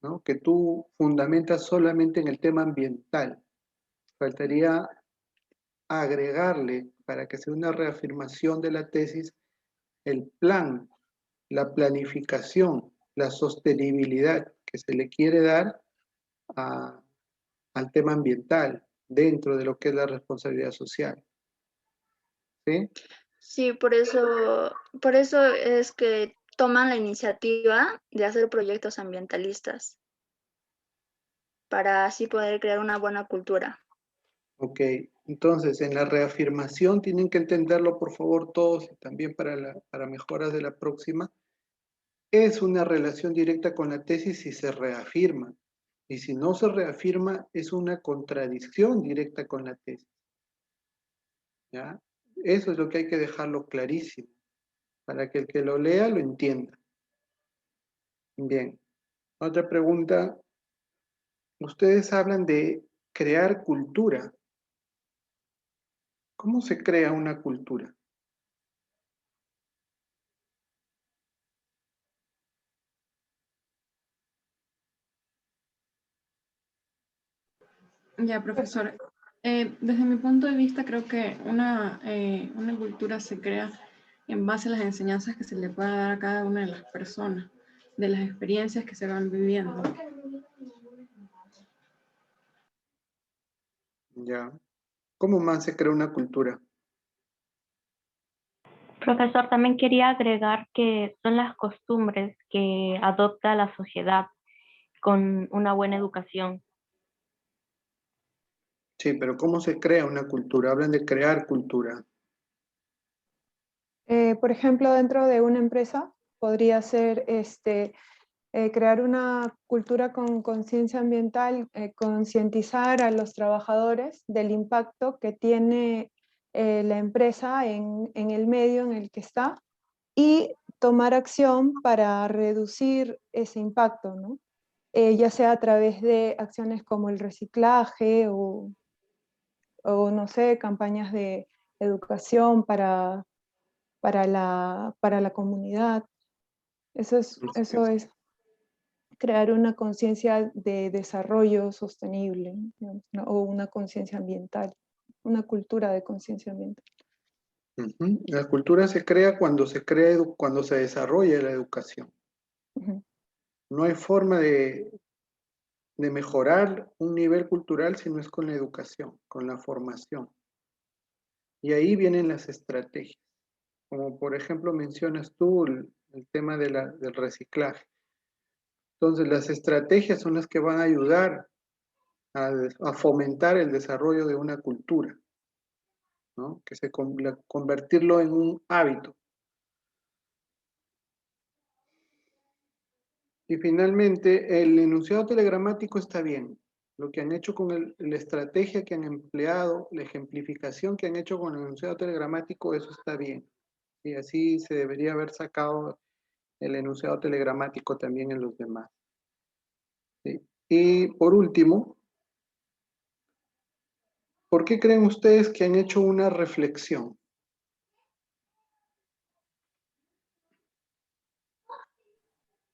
¿no? Que tú fundamentas solamente en el tema ambiental. Faltaría agregarle, para que sea una reafirmación de la tesis, el plan, la planificación, la sostenibilidad que se le quiere dar al tema ambiental dentro de lo que es la responsabilidad social. ¿Sí? Sí, por eso es que toman la iniciativa de hacer proyectos ambientalistas para así poder crear una buena cultura. Ok, entonces en la reafirmación tienen que entenderlo por favor todos y también para mejoras de la próxima. Es una relación directa con la tesis si se reafirma. Y si no se reafirma, es una contradicción directa con la tesis. ¿Ya? Eso es lo que hay que dejarlo clarísimo, para que el que lo lea lo entienda. Bien. Otra pregunta. Ustedes hablan de crear cultura. ¿Cómo se crea una cultura? Ya, profesor. Desde mi punto de vista, creo que una cultura se crea en base a las enseñanzas que se le pueda dar a cada una de las personas, de las experiencias que se van viviendo. Ya. ¿Cómo más se crea una cultura? Profesor, también quería agregar que son las costumbres que adopta la sociedad con una buena educación. Sí, pero ¿cómo se crea una cultura? Hablan de crear cultura. Por ejemplo, dentro de una empresa podría ser crear una cultura con conciencia ambiental, concientizar a los trabajadores del impacto que tiene la empresa en el medio en el que está y tomar acción para reducir ese impacto, ¿no? Ya sea a través de acciones como el reciclaje o no sé, campañas de educación para la comunidad. Eso es crear una conciencia de desarrollo sostenible, digamos, ¿no? O una conciencia ambiental, una cultura de conciencia ambiental. La cultura se crea cuando se desarrolla la educación. No hay forma de mejorar un nivel cultural si no es con la educación, con la formación. Y ahí vienen las estrategias. Como por ejemplo mencionas tú el tema del reciclaje. Entonces las estrategias son las que van a ayudar a fomentar el desarrollo de una cultura, ¿no? Convertirlo en un hábito. Y finalmente, el enunciado telegramático está bien. Lo que han hecho con la estrategia que han empleado, la ejemplificación que han hecho con el enunciado telegramático, eso está bien. Y así se debería haber sacado el enunciado telegramático también en los demás. ¿Sí? Y por último, ¿por qué creen ustedes que han hecho una reflexión?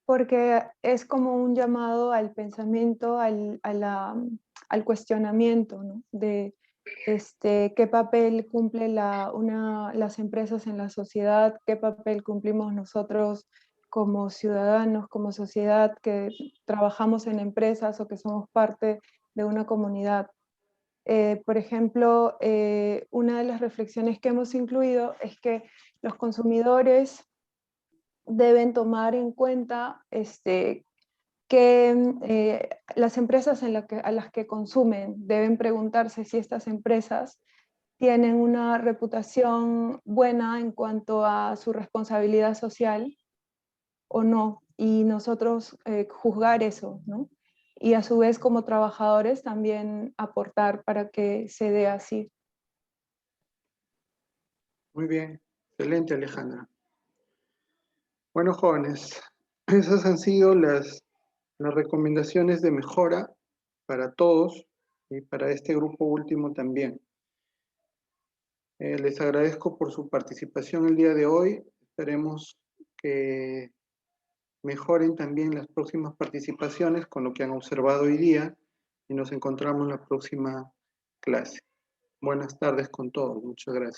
Porque es como un llamado al pensamiento, al cuestionamiento, ¿no? De qué papel cumple las empresas en la sociedad, qué papel cumplimos nosotros como ciudadanos, como sociedad que trabajamos en empresas o que somos parte de una comunidad. Por ejemplo, una de las reflexiones que hemos incluido es que los consumidores deben tomar en cuenta que las empresas a las que consumen deben preguntarse si estas empresas tienen una reputación buena en cuanto a su responsabilidad social o no, y nosotros juzgar eso, ¿no? Y a su vez como trabajadores también aportar para que se dé así. Muy bien, excelente Alejandra. Bueno, jóvenes, esas han sido las recomendaciones de mejora para todos y para este grupo último también. Les agradezco por su participación el día de hoy. Esperemos que mejoren también las próximas participaciones con lo que han observado hoy día y nos encontramos en la próxima clase. Buenas tardes con todos. Muchas gracias.